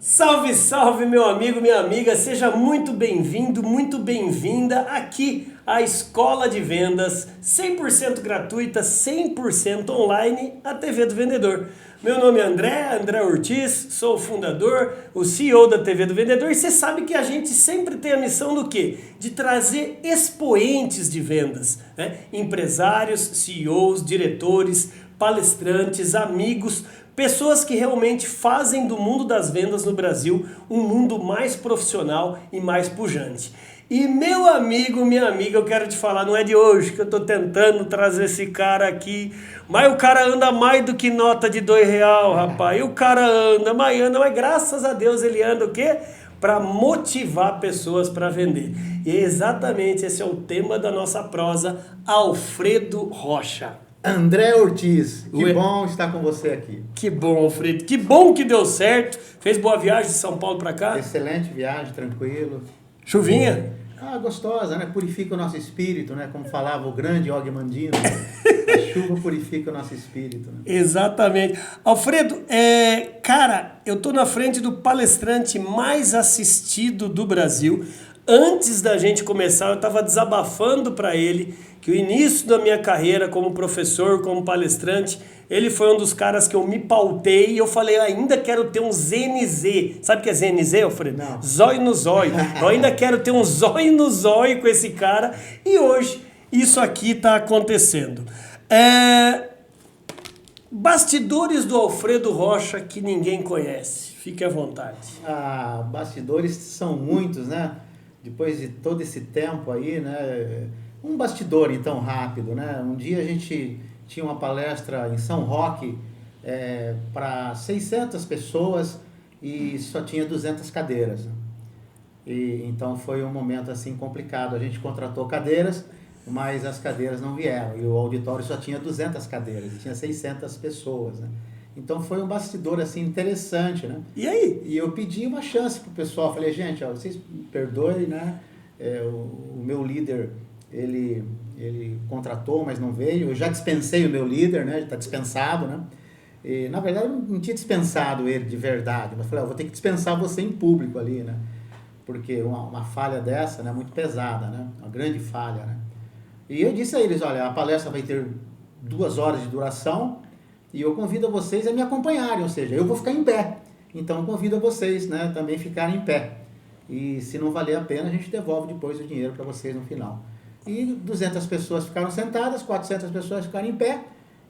Salve, salve, meu amigo, minha amiga, seja muito bem-vindo, muito bem-vinda aqui à Escola de Vendas, 100% gratuita, 100% online, a TV do Vendedor. Meu nome é André Ortiz, sou o fundador, o CEO da TV do Vendedor, e você sabe que a gente sempre tem a missão do quê? De trazer expoentes de vendas, né? Empresários, CEOs, diretores, palestrantes, amigos, pessoas que realmente fazem do mundo das vendas no Brasil um mundo mais profissional e mais pujante. E meu amigo, minha amiga, eu quero te falar, não é de hoje que eu tô tentando trazer esse cara aqui, mas o cara anda mais do que nota de R$2, rapaz. E o cara anda, mas graças a Deus ele anda o quê? Para motivar pessoas para vender. E exatamente esse é o tema da nossa prosa, Alfredo Rocha. André Ortiz, que bom estar com você aqui. Que bom, Alfredo, que bom que deu certo. Fez boa viagem de São Paulo para cá? Excelente viagem, tranquilo. Chuvinha? Gostosa, né? Purifica o nosso espírito, né? Como falava o grande Og Mandino, a chuva purifica o nosso espírito. Né? Exatamente. Alfredo, cara, eu tô na frente do palestrante mais assistido do Brasil. Antes da gente começar, eu estava desabafando para ele que o início da minha carreira como professor, como palestrante, ele foi um dos caras que eu me pautei e eu falei, ainda quero ter um ZNZ. Sabe o que é ZNZ, Alfredo? Não. Zóio no zóio. Eu ainda quero ter um zóio no zóio com esse cara e hoje isso aqui está acontecendo. Bastidores do Alfredo Rocha que ninguém conhece. Fique à vontade. Bastidores são muitos, né? Depois de todo esse tempo aí, né? Um bastidor, então, rápido, né? Um dia a gente tinha uma palestra em São Roque para 600 pessoas e só tinha 200 cadeiras. Né? E, então foi um momento assim complicado. A gente contratou cadeiras, mas as cadeiras não vieram. E o auditório só tinha 200 cadeiras e tinha 600 pessoas, né? Então foi um bastidor assim interessante, né? E aí? E eu pedi uma chance pro pessoal, falei, gente, ó, vocês me perdoem, né? O meu líder, ele contratou, mas não veio. Eu já dispensei o meu líder, né? Ele está dispensado, né? E, na verdade, eu não tinha dispensado ele de verdade, mas falei, vou ter que dispensar você em público ali, né? Porque uma falha dessa, né? Muito pesada, né? Uma grande falha, né? E eu disse a eles, olha, a palestra vai ter 2 horas de duração, e eu convido vocês a me acompanharem, ou seja, eu vou ficar em pé. Então, eu convido vocês, né, também ficarem em pé. E se não valer a pena, a gente devolve depois o dinheiro para vocês no final. E 200 pessoas ficaram sentadas, 400 pessoas ficaram em pé.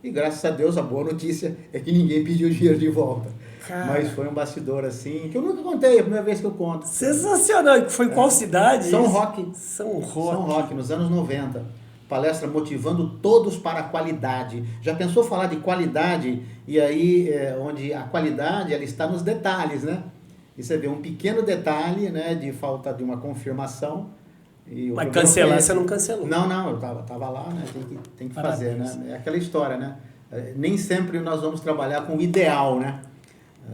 E graças a Deus, a boa notícia é que ninguém pediu dinheiro de volta. Cara. Mas foi um bastidor assim, que eu nunca contei, é a primeira vez que eu conto. Sensacional. Foi qual cidade? São Roque. São Roque, nos anos 90. Palestra motivando todos para a qualidade. Já pensou falar de qualidade? E aí, onde a qualidade ela está nos detalhes, né? E você vê um pequeno detalhe, né, de falta de uma confirmação. Mas cancelar, você não cancelou? Não, eu tava lá, né? Tem que fazer, né? É aquela história, né? Nem sempre nós vamos trabalhar com o ideal, né?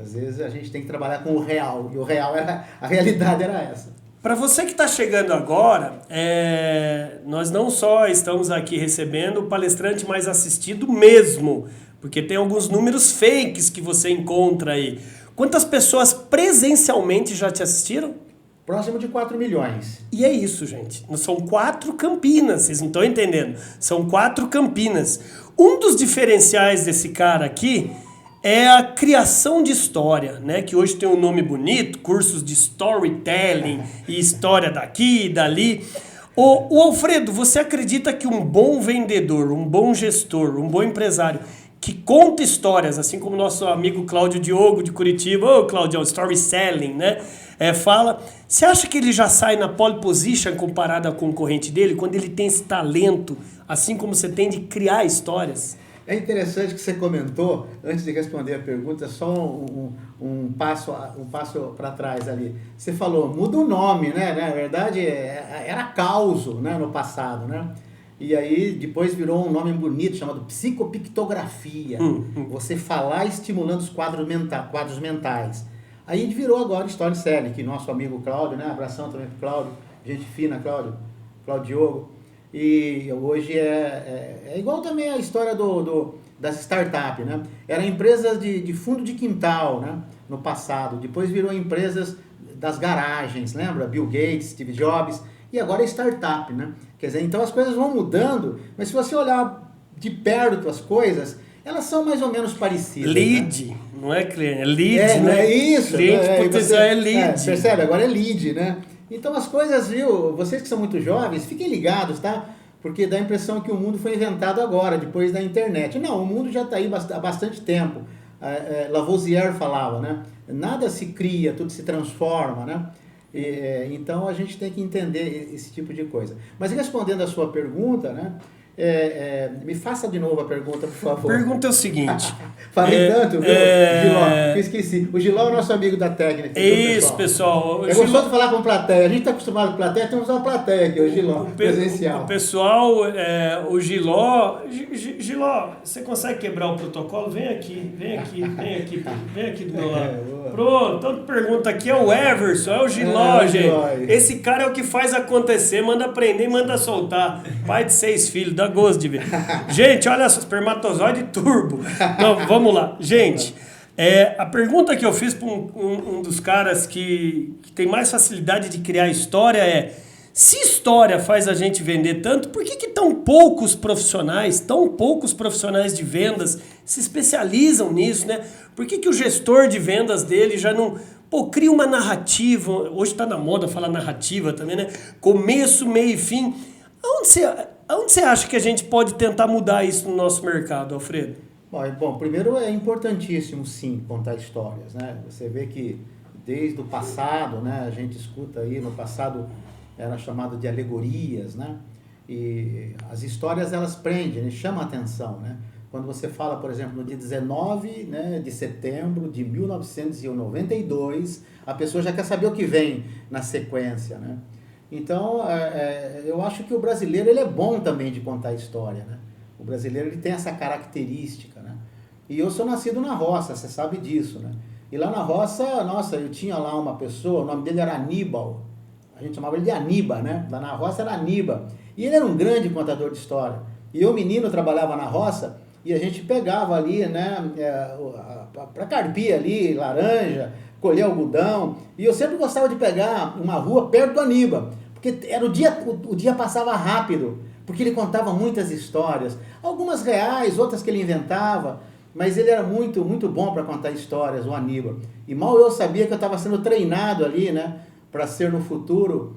Às vezes a gente tem que trabalhar com o real. E o real a realidade era essa. Para você que está chegando agora, nós não só estamos aqui recebendo o palestrante mais assistido mesmo, porque tem alguns números fakes que você encontra aí. Quantas pessoas presencialmente já te assistiram? Próximo de 4 milhões. E é isso, gente. São 4 Campinas, vocês não estão entendendo. São 4 Campinas. Um dos diferenciais desse cara aqui é a criação de história, né? Que hoje tem um nome bonito, cursos de storytelling e história daqui e dali. O Alfredo, você acredita que um bom vendedor, um bom gestor, um bom empresário que conta histórias, assim como nosso amigo Cláudio Diogo de Curitiba, Cláudio, story selling, né? Fala, você acha que ele já sai na pole position comparado ao concorrente dele, quando ele tem esse talento, assim como você tem de criar histórias? É interessante que você comentou, antes de responder a pergunta, só um passo para trás ali. Você falou, muda o nome, né? Na verdade, era Causo, né? No passado, né? E aí, depois virou um nome bonito, chamado psicopictografia. Você falar estimulando os quadros mentais. Aí virou agora Storytelling, que nosso amigo Cláudio, né? Abração também pro Cláudio, gente fina, Cláudio Diogo. E hoje é igual também a história das startups, né? Era empresas de fundo de quintal, né? No passado. Depois virou empresas das garagens, lembra? Bill Gates, Steve Jobs, e agora é startup, né? Quer dizer, então as coisas vão mudando, mas se você olhar de perto as coisas, elas são mais ou menos parecidas. Lead, né? Não é cliente, é lead, né? É isso. Cliente potencial é lead. Percebe? Agora é lead, né? Então as coisas, viu? Vocês que são muito jovens, fiquem ligados, tá? Porque dá a impressão que o mundo foi inventado agora, depois da internet. Não, o mundo já está aí há bastante tempo. Lavoisier falava, né? Nada se cria, tudo se transforma, né? Então a gente tem que entender esse tipo de coisa. Mas respondendo a sua pergunta, né? Me faça de novo a pergunta, por favor. A pergunta é o seguinte. Falei tanto, viu, Giló? Eu esqueci. O Giló é o nosso amigo da técnica. Isso, pessoal. Eu gosto de falar com plateia. A gente está acostumado com plateia, temos uma plateia aqui, o Giló, presencial. O pessoal, o Giló... Giló, você consegue quebrar o protocolo? Vem aqui do meu lado. Pronto, tanta pergunta aqui é o Everson, é o Giló, gente. Esse cara é o que faz acontecer, manda prender, manda soltar. Pai de 6 filhos, dá gosto de ver. Gente, olha só, espermatozoide turbo. Então, vamos lá. Gente, a pergunta que eu fiz para um dos caras que tem mais facilidade de criar história é: se história faz a gente vender tanto, por que tão poucos profissionais de vendas se especializam nisso, né? Por que o gestor de vendas dele já não... cria uma narrativa, hoje está na moda falar narrativa também, né? Começo, meio e fim. Aonde você acha que a gente pode tentar mudar isso no nosso mercado, Alfredo? Bom, primeiro é importantíssimo, sim, contar histórias, né? Você vê que desde o passado, né, a gente escuta aí, no passado era chamado de alegorias, né? E as histórias, elas prendem, né? Chamam a atenção, né? Quando você fala, por exemplo, no dia 19, né, de setembro de 1992, a pessoa já quer saber o que vem na sequência, né? Então, eu acho que o brasileiro, ele é bom também de contar história, né? O brasileiro, ele tem essa característica, né? E eu sou nascido na roça, você sabe disso, né? E lá na roça, nossa, eu tinha lá uma pessoa, o nome dele era Aníbal. A gente chamava ele de Aníbal, né? Lá na roça era Aníbal. E ele era um grande contador de história. E eu, menino, trabalhava na roça e a gente pegava ali, né, para carpir ali, laranja, colher algodão. E eu sempre gostava de pegar uma rua perto do Aníbal, porque era o dia passava rápido, porque ele contava muitas histórias, algumas reais, outras que ele inventava, mas ele era muito, muito bom para contar histórias, o Aníbal. E mal eu sabia que eu estava sendo treinado ali, né, para ser no futuro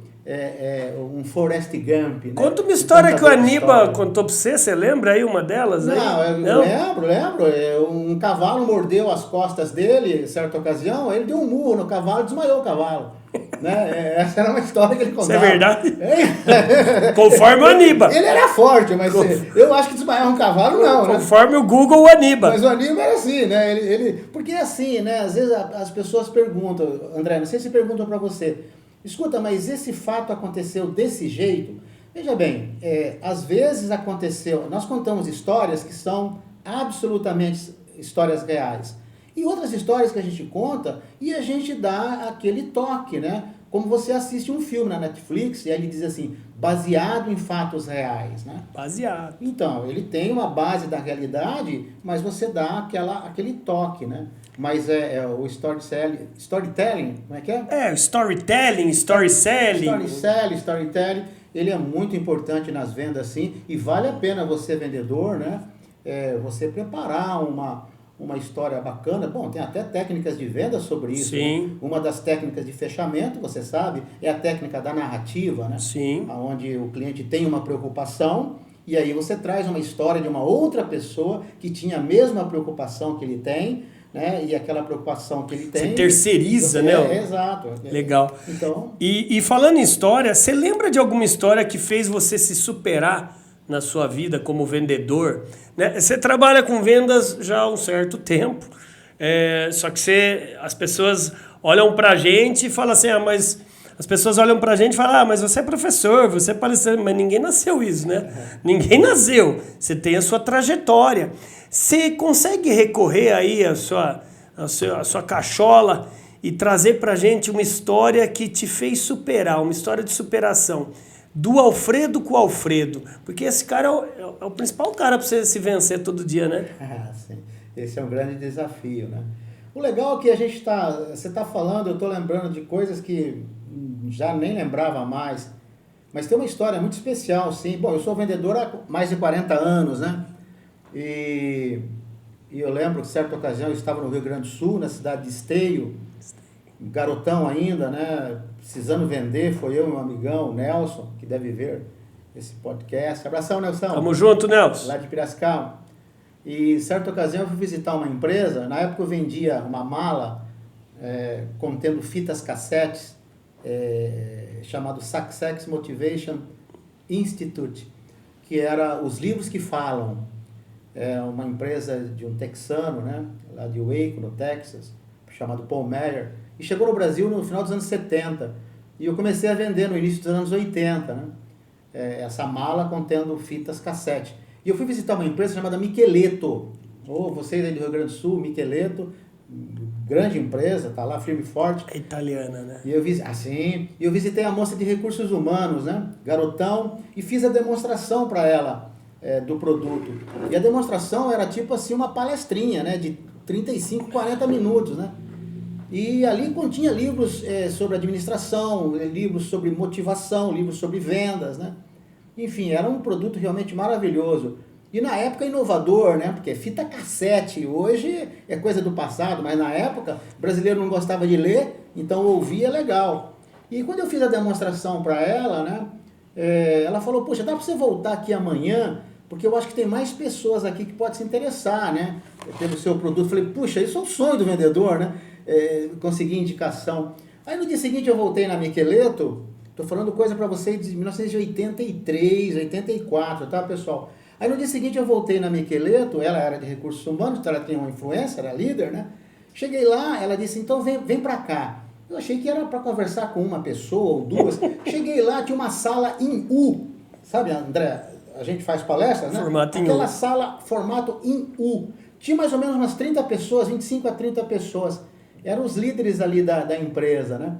um Forrest Gump. Né? Conta uma história que o Aníbal contou para você lembra aí uma delas? Aí? Não, eu lembro. Um cavalo mordeu as costas dele, em certa ocasião, ele deu um murro no cavalo e desmaiou o cavalo. Né? Essa era uma história que ele contava. Isso é verdade? Conforme o Aníbal. Ele era forte, mas eu acho que desmaiar um cavalo não, conforme né? o Google, o Aníbal. Mas o Aníbal era assim, né? Porque é assim, né? Às vezes as pessoas perguntam, André, não sei se perguntam para você, escuta, mas esse fato aconteceu desse jeito? Veja bem, às vezes aconteceu, nós contamos histórias que são absolutamente histórias reais. E outras histórias que a gente conta e a gente dá aquele toque, né? Como você assiste um filme na Netflix e aí ele diz assim, baseado em fatos reais, né? Baseado. Então, ele tem uma base da realidade, mas você dá aquele toque, né? Mas o storytelling, como é que é? Storytelling, Storytelling, ele é muito importante nas vendas, sim, e vale a pena você, vendedor, né? Você preparar uma história bacana. Bom, tem até técnicas de venda sobre isso. Sim. Né? Uma das técnicas de fechamento, você sabe, é a técnica da narrativa, né? Sim. Onde o cliente tem uma preocupação e aí você traz uma história de uma outra pessoa que tinha a mesma preocupação que ele tem, né? E aquela preocupação que ele tem... Você terceiriza, né? Exato. Legal. Então... E falando em história, você lembra de alguma história que fez você se superar na sua vida como vendedor, né? Você trabalha com vendas já há um certo tempo, só que as pessoas olham pra gente e falam assim, mas as pessoas olham pra gente e falam, mas você é professor, você é palestrante, mas ninguém nasceu isso, né? Ninguém nasceu, você tem a sua trajetória. Você consegue recorrer aí à sua cachola e trazer pra gente uma história que te fez superar, uma história de superação. do Alfredo com o Alfredo. Porque esse cara é o principal cara para você se vencer todo dia, né? Sim. Esse é um grande desafio, né? O legal é que você está falando, eu estou lembrando de coisas que já nem lembrava mais, mas tem uma história muito especial, sim. Bom, eu sou vendedor há mais de 40 anos, né? E eu lembro que, certa ocasião, eu estava no Rio Grande do Sul, na cidade de Esteio, garotão ainda, né? Precisando vender, foi eu e meu amigão, Nelson, que deve ver esse podcast. Abração, Nelson. Tamo junto, Nelson. Lá de Piracicaba. E, certa ocasião, eu fui visitar uma empresa. Na época, eu vendia uma mala contendo fitas cassetes, chamado Success Motivation Institute, que era os livros que falam. É uma empresa de um texano, né, lá de Waco, no Texas, chamado Paul Meyer, e chegou no Brasil no final dos anos 70. E eu comecei a vender no início dos anos 80, né, essa mala contendo fitas cassete. E eu fui visitar uma empresa chamada Micheleto. Vocês aí do Rio Grande do Sul, Micheleto, grande empresa, tá lá firme e forte. É italiana, né? E eu visitei a moça de recursos humanos, né, garotão, e fiz a demonstração para ela do produto. E a demonstração era tipo assim uma palestrinha, né, de 35, 40 minutos, né? E ali continha livros sobre administração, livros sobre motivação, livros sobre vendas, né? Enfim, era um produto realmente maravilhoso. E na época inovador, né? Porque fita cassete, hoje é coisa do passado, mas na época o brasileiro não gostava de ler, então ouvir é legal. E quando eu fiz a demonstração para ela, né? Ela falou, poxa, dá para você voltar aqui amanhã? Porque eu acho que tem mais pessoas aqui que podem se interessar, né? Pelo seu produto. Eu falei, puxa, isso é o sonho do vendedor, né? Conseguir indicação. Aí no dia seguinte eu voltei na Micheleto. Estou falando coisa para vocês de 1983, 84, tá, pessoal? Aí no dia seguinte eu voltei na Micheleto, ela era de recursos humanos, então ela tinha uma influência, era líder, né? Cheguei lá, ela disse, então vem para cá. Eu achei que era para conversar com uma pessoa ou duas. Cheguei lá, tinha uma sala em U. Sabe, André, a gente faz palestras, né? Formato Aquela em U. sala, formato em U. Tinha mais ou menos umas 30 pessoas, 25 a 30 pessoas. Eram os líderes ali da empresa, né?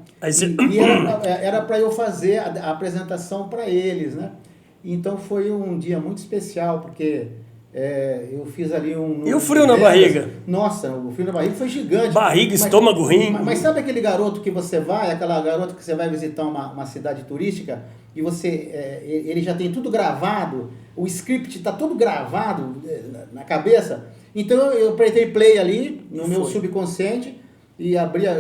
E era para eu fazer a apresentação para eles, né? Então foi um dia muito especial, porque eu fiz ali um... E o frio na barriga? Nossa, o frio na barriga foi gigante. Barriga, estômago, rim. Mas sabe aquele garoto que você vai, aquela garota que você vai visitar uma cidade turística e ele já tem tudo gravado, o script está tudo gravado na cabeça? Então eu apertei play ali no meu subconsciente e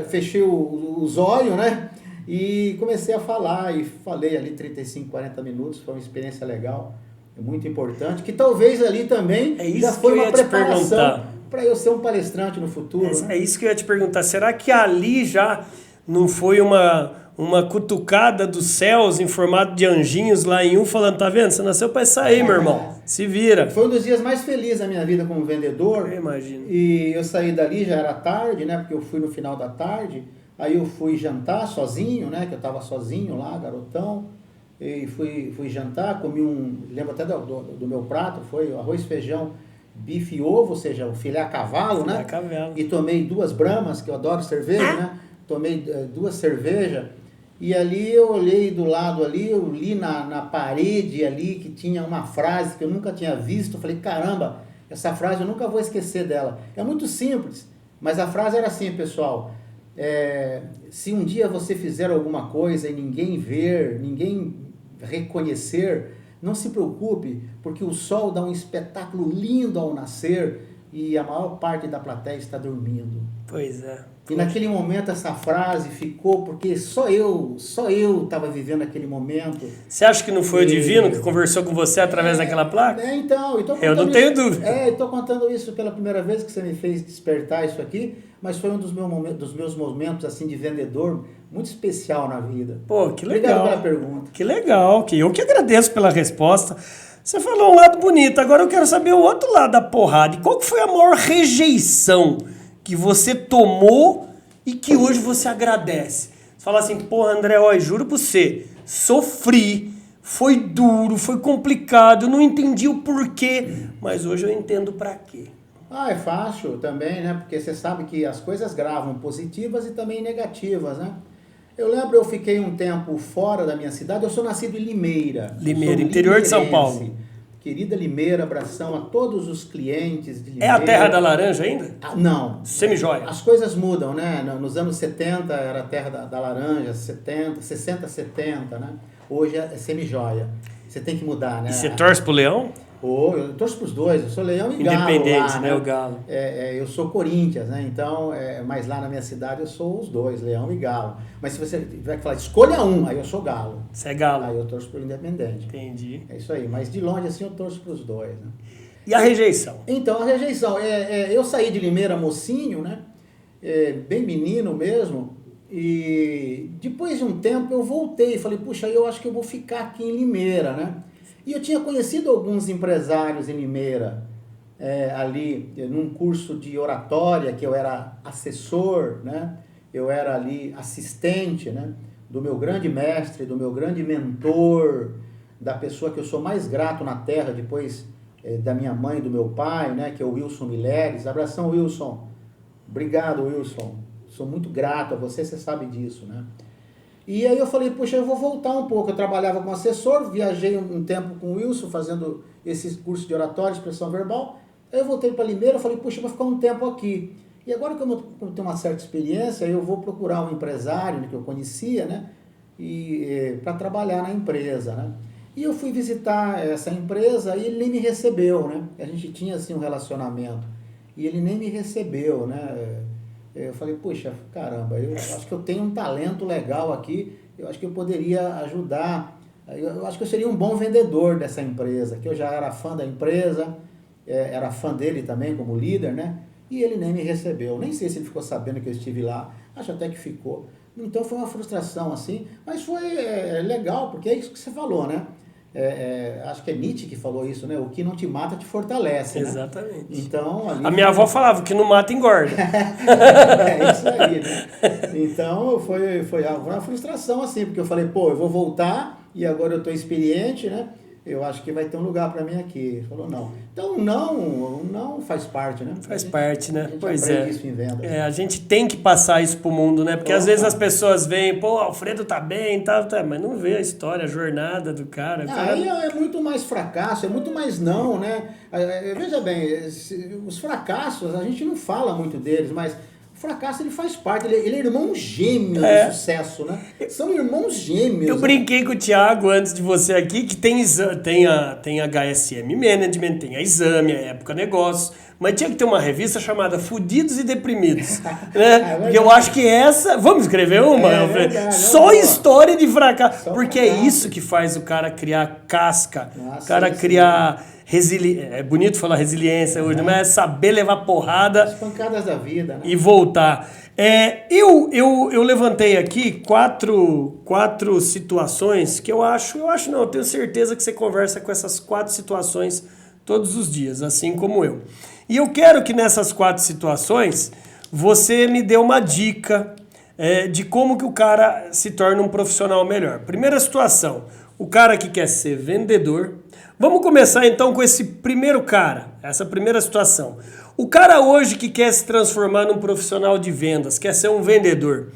fechei os olhos, né? E comecei a falar, e falei ali 35, 40 minutos, foi uma experiência legal, muito importante, que talvez ali também já foi uma preparação para eu ser um palestrante no futuro. É isso que eu ia te perguntar, será que ali já não foi uma cutucada dos céus em formato de anjinhos lá em falando, tá vendo? Você nasceu para isso aí, meu irmão. Se vira. Foi um dos dias mais felizes da minha vida como vendedor. Eu imagino. E eu saí dali, já era tarde, né? Porque eu fui no final da tarde. Aí eu fui jantar sozinho, né? Que eu estava sozinho lá, garotão. E fui jantar, comi lembro até do meu prato, foi arroz, feijão, bife e ovo, ou seja, o filé a cavalo, filé né? A cavalo. E tomei 2 Bramas, que eu adoro cerveja, né? Tomei 2 cervejas. E ali eu olhei do lado ali, eu li na parede ali que tinha uma frase que eu nunca tinha visto. Eu falei, caramba, essa frase eu nunca vou esquecer dela. É muito simples, mas a frase era assim, pessoal. Se um dia você fizer alguma coisa e ninguém ver, ninguém reconhecer, não se preocupe, porque o sol dá um espetáculo lindo ao nascer e a maior parte da plateia está dormindo. Pois é. E naquele momento essa frase ficou, porque só eu estava vivendo aquele momento. Você acha que não foi o divino que conversou com você através daquela placa? Então, eu não tenho dúvida. Estou contando isso pela primeira vez que você me fez despertar isso aqui, mas foi um dos meus momentos assim de vendedor muito especial na vida. Pô, que legal. Obrigado pela pergunta. Que legal, eu que agradeço pela resposta. Você falou um lado bonito, agora eu quero saber o outro lado da porrada. E qual que foi a maior rejeição que você tomou e que hoje você agradece? Você fala assim, porra, André, ó, juro pra você, sofri, foi duro, foi complicado, eu não entendi o porquê, mas hoje eu entendo pra quê. É fácil também, né? Porque você sabe que as coisas gravam positivas e também negativas, né? Eu lembro, eu fiquei um tempo fora da minha cidade, eu sou nascido em Limeira. Limeira, interior de São Paulo. Querida Limeira, abração a todos os clientes de Limeira. É a terra da laranja ainda? Não. Semijoia. As coisas mudam, né? Nos anos 70 era a terra da laranja, 60, 70, né? Hoje é semijoia. Você tem que mudar, né? E você torce pro Leão? Eu torço pros dois, eu sou Leão e Galo. Independente, lá, né? O Galo. Eu sou Corinthians, né? Então, mas lá na minha cidade eu sou os dois, Leão e Galo. Mas se você tiver que falar, escolha um, aí eu sou Galo. Você é Galo. Aí eu torço pro Independente. Entendi. É isso aí, mas de longe assim eu torço pros dois, né? E a rejeição? Então, a rejeição, eu saí de Limeira mocinho, né? Bem menino mesmo, e depois de um tempo eu voltei, falei, puxa, eu acho que eu vou ficar aqui em Limeira, né? E eu tinha conhecido alguns empresários em Limeira, ali num curso de oratória, que eu era assessor, né? Eu era ali assistente, né? Do meu grande mestre, do meu grande mentor, da pessoa que eu sou mais grato na terra, depois da minha mãe e do meu pai, né? Que é o Wilson Mileres. Abração, Wilson. Obrigado, Wilson. Sou muito grato a você, você sabe disso, né? E aí eu falei, puxa, eu vou voltar um pouco. Eu trabalhava como assessor, viajei um tempo com o Wilson, fazendo esses cursos de oratória, expressão verbal. Aí eu voltei para Limeira, falei, puxa, eu vou ficar um tempo aqui. E agora que eu tenho uma certa experiência, eu vou procurar um empresário que eu conhecia, né? Para trabalhar na empresa, né? E eu fui visitar essa empresa e ele nem me recebeu, né? A gente tinha, assim, um relacionamento. E ele nem me recebeu, né? Eu falei, puxa, caramba, eu acho que eu tenho um talento legal aqui, eu acho que eu poderia ajudar, eu acho que eu seria um bom vendedor dessa empresa, que eu já era fã da empresa, era fã dele também como líder, né? E ele nem me recebeu, nem sei se ele ficou sabendo que eu estive lá, acho até que ficou. Então foi uma frustração assim, mas foi legal, porque é isso que você falou, né? Acho que é Nietzsche que falou isso, né? O que não te mata te fortalece, né? Exatamente. Então, ali a minha avó falava que não mata engorda. É isso aí, né? Então foi uma frustração assim, porque eu falei, pô, eu vou voltar e agora eu estou experiente, né? Eu acho que vai ter um lugar para mim aqui. Ele falou, não. Então, não faz parte, né? Faz parte, né? Pois é. Isso em vendas. A gente tem que passar isso pro mundo, né? Porque às vezes as pessoas veem, pô, Alfredo tá bem e tal, mas não vê a história, a jornada do cara. Aí é muito mais fracasso, é muito mais não, né? Veja bem, os fracassos, a gente não fala muito deles, mas o fracasso ele faz parte, ele é irmão gêmeo do sucesso, né? São irmãos gêmeos. Eu brinquei com o Thiago antes de você aqui que tem a HSM Management, tem a Exame, a Época Negócios, mas tinha que ter uma revista chamada Fudidos e Deprimidos, né? Porque eu acho que vamos escrever uma? Só história de fracasso, porque é isso que faz o cara criar casca, o cara criar... É bonito falar resiliência hoje, mas é saber levar porrada. As pancadas da vida, né? E voltar. Eu levantei aqui quatro situações que eu tenho certeza que você conversa com essas 4 situações todos os dias, assim como eu. E eu quero que nessas 4 situações você me dê uma dica de como que o cara se torna um profissional melhor. Primeira situação, o cara que quer ser vendedor. Vamos começar então com esse primeiro cara, essa primeira situação. O cara hoje que quer se transformar num profissional de vendas, quer ser um vendedor.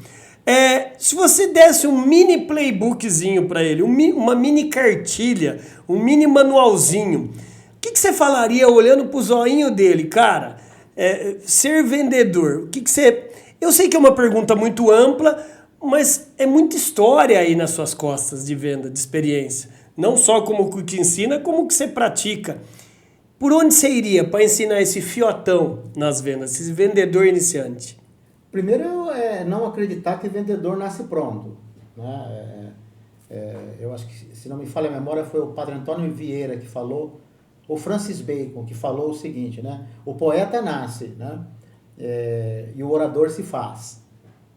Se você desse um mini playbookzinho para ele, uma mini cartilha, um mini manualzinho, o que você falaria olhando pro zoinho dele, cara? Ser vendedor, o que você... Eu sei que é uma pergunta muito ampla, mas é muita história aí nas suas costas de venda, de experiência. Não só como que te ensina, como que você pratica. Por onde você iria para ensinar esse fiotão nas vendas, esse vendedor iniciante? Primeiro é não acreditar que vendedor nasce pronto, né? Eu acho que, se não me falha a memória, foi o Padre Antônio Vieira que falou, ou Francis Bacon, que falou o seguinte, né? O poeta nasce, né? E o orador se faz.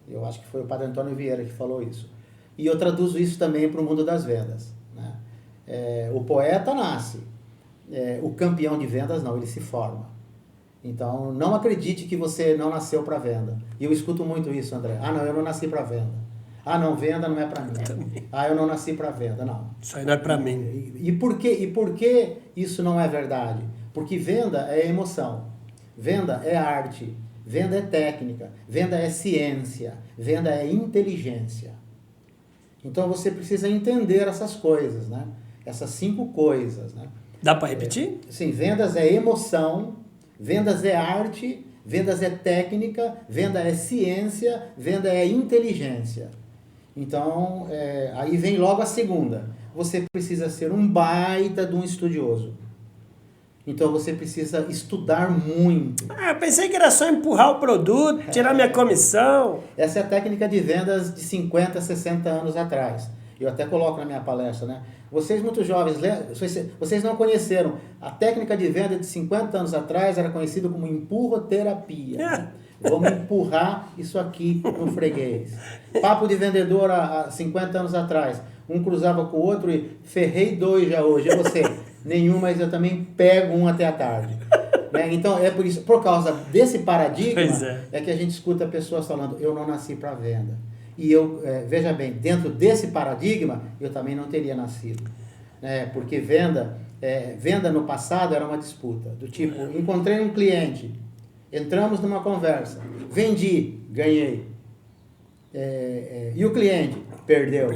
Eu acho que foi o Padre Antônio Vieira que falou isso. E eu traduzo isso também para o mundo das vendas. O poeta nasce, o campeão de vendas não, ele se forma. Então, não acredite que você não nasceu para venda. E eu escuto muito isso, André. Não, eu não nasci para venda. Não, venda não é para mim. Eu não nasci para venda, não. Isso aí não é para mim. E por que isso não é verdade? Porque venda é emoção, venda é arte, venda é técnica, venda é ciência, venda é inteligência. Então você precisa entender essas coisas, né? Essas 5 coisas, né? Dá para repetir? Sim, vendas é emoção, vendas é arte, vendas é técnica, venda é ciência, venda é inteligência. Então, aí vem logo a segunda. Você precisa ser um baita de um estudioso. Então você precisa estudar muito. Eu pensei que era só empurrar o produto, tirar minha comissão. Essa é a técnica de vendas de 50, 60 anos atrás. Eu até coloco na minha palestra, né? Vocês muito jovens, vocês não conheceram. A técnica de venda de 50 anos atrás era conhecida como empurroterapia. Né? Vamos empurrar isso aqui no freguês. Papo de vendedor há 50 anos atrás. Um cruzava com o outro e ferrei 2 já hoje. É você? Nenhum, mas eu também pego um até a tarde. Né? Então, é por isso, por causa desse paradigma, é que a gente escuta pessoas falando, eu não nasci para venda. E eu, veja bem, dentro desse paradigma, eu também não teria nascido. Porque venda no passado era uma disputa. Do tipo, encontrei um cliente, entramos numa conversa, vendi, ganhei. E o cliente? Perdeu.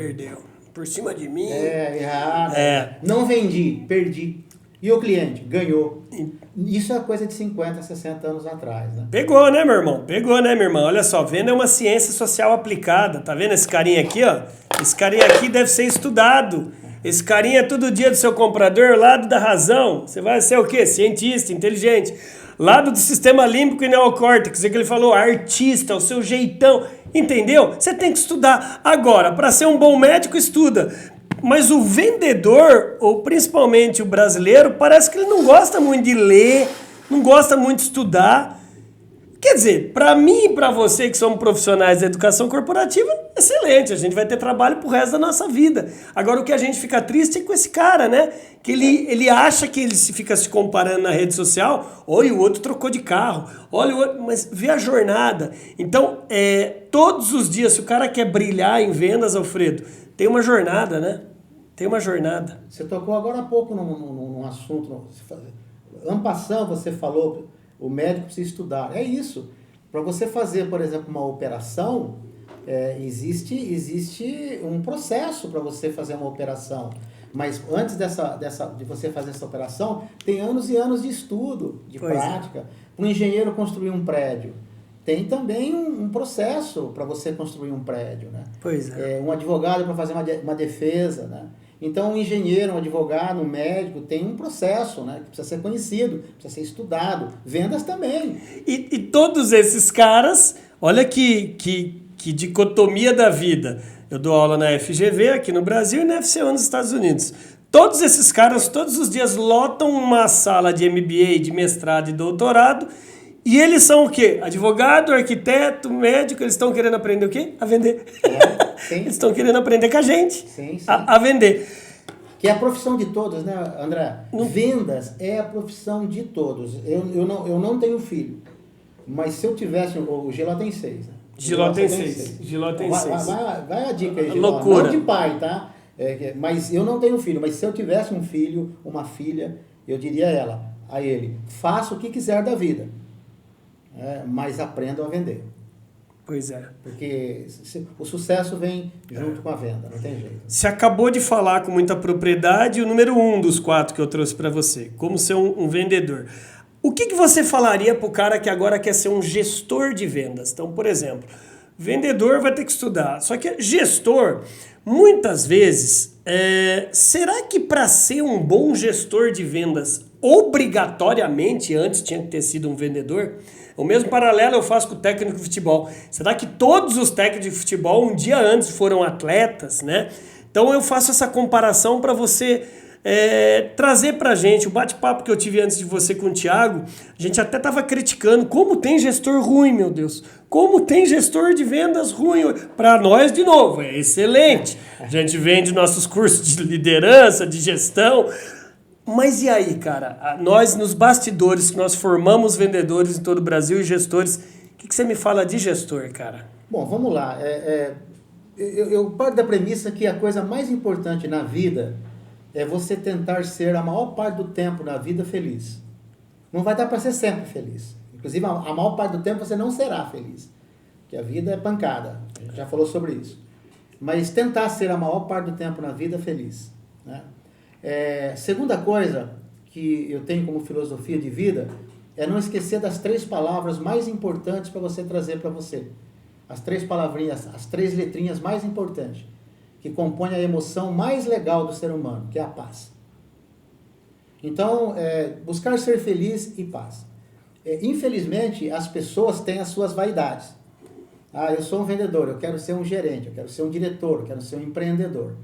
Por cima de mim. Errado. Não vendi, perdi. E o cliente? Ganhou. Isso é coisa de 50, 60 anos atrás, né? Pegou, né, meu irmão? Olha só, venda é uma ciência social aplicada. Tá vendo esse carinha aqui, ó? Esse carinha aqui deve ser estudado. Esse carinha é todo dia do seu comprador, lado da razão. Você vai ser o quê? Cientista, inteligente. Lado do sistema límbico e neocórtex, é que ele falou, artista, o seu jeitão. Entendeu? Você tem que estudar. Agora, para ser um bom médico, estuda. Mas o vendedor, ou principalmente o brasileiro, parece que ele não gosta muito de ler, não gosta muito de estudar. Quer dizer, para mim e para você que somos profissionais da educação corporativa, excelente, a gente vai ter trabalho pro resto da nossa vida. Agora o que a gente fica triste é com esse cara, né? Que ele acha que ele fica se comparando na rede social, olha, o outro trocou de carro, olha o outro, mas vê a jornada. Então, todos os dias, se o cara quer brilhar em vendas, Alfredo, tem uma jornada, né? Tem uma jornada. Você tocou agora há pouco num assunto, ano passado você falou, o médico precisa estudar. É isso. Para você fazer, por exemplo, uma operação, existe um processo para você fazer uma operação. Mas antes de você fazer essa operação, tem anos e anos de estudo, de prática. Para um engenheiro construir um prédio, tem também um processo para você construir um prédio, né? Um advogado para fazer uma defesa, né? Então, um engenheiro, um advogado, um médico, tem um processo, né? Que precisa ser conhecido, precisa ser estudado. Vendas também. E todos esses caras, olha que dicotomia da vida. Eu dou aula na FGV aqui no Brasil e na FCU nos Estados Unidos. Todos esses caras, todos os dias, lotam uma sala de MBA, de mestrado e doutorado. E eles são o quê? Advogado, arquiteto, médico, eles estão querendo aprender o quê? A vender. Eles estão querendo aprender com a gente a vender. Que é a profissão de todos, né, André? Vendas é a profissão de todos. Eu não tenho filho, mas se eu tivesse... O Giló tem 6, né? Giló tem 6. Vai a dica aí, Giló. Loucura. Não de pai, tá? Mas eu não tenho filho, mas se eu tivesse um filho, uma filha, eu diria a ele, faça o que quiser da vida. Mas aprendam a vender. Pois é. Porque o sucesso vem junto com a venda, não tem jeito. Você acabou de falar com muita propriedade o número 1 dos 4 que eu trouxe para você, como ser um vendedor. O que você falaria para o cara que agora quer ser um gestor de vendas? Então, por exemplo, vendedor vai ter que estudar. Só que gestor, muitas vezes, será que para ser um bom gestor de vendas, obrigatoriamente antes tinha que ter sido um vendedor? O mesmo paralelo eu faço com o técnico de futebol. Será que todos os técnicos de futebol um dia antes foram atletas, né? Então eu faço essa comparação para você trazer pra gente. O bate-papo que eu tive antes de você com o Thiago, a gente até estava criticando como tem gestor ruim, meu Deus. Como tem gestor de vendas ruim. Para nós, de novo, é excelente. A gente vende nossos cursos de liderança, de gestão. Mas e aí, cara? Nós, nos bastidores, que nós formamos vendedores em todo o Brasil e gestores, o que você me fala de gestor, cara? Bom, vamos lá. Eu parto da premissa que a coisa mais importante na vida é você tentar ser, a maior parte do tempo na vida, feliz. Não vai dar para ser sempre feliz. Inclusive, a maior parte do tempo você não será feliz. Porque a vida é pancada. A gente já falou sobre isso. mas tentar ser a maior parte do tempo na vida feliz, né? Segunda coisa que eu tenho como filosofia de vida é não esquecer das 3 palavras mais importantes para você trazer para você. As 3 palavrinhas, as 3 letrinhas mais importantes, que compõem a emoção mais legal do ser humano, que é a paz. Então, buscar ser feliz e paz. Infelizmente, as pessoas têm as suas vaidades. Eu sou um vendedor, eu quero ser um gerente, eu quero ser um diretor, eu quero ser um empreendedor.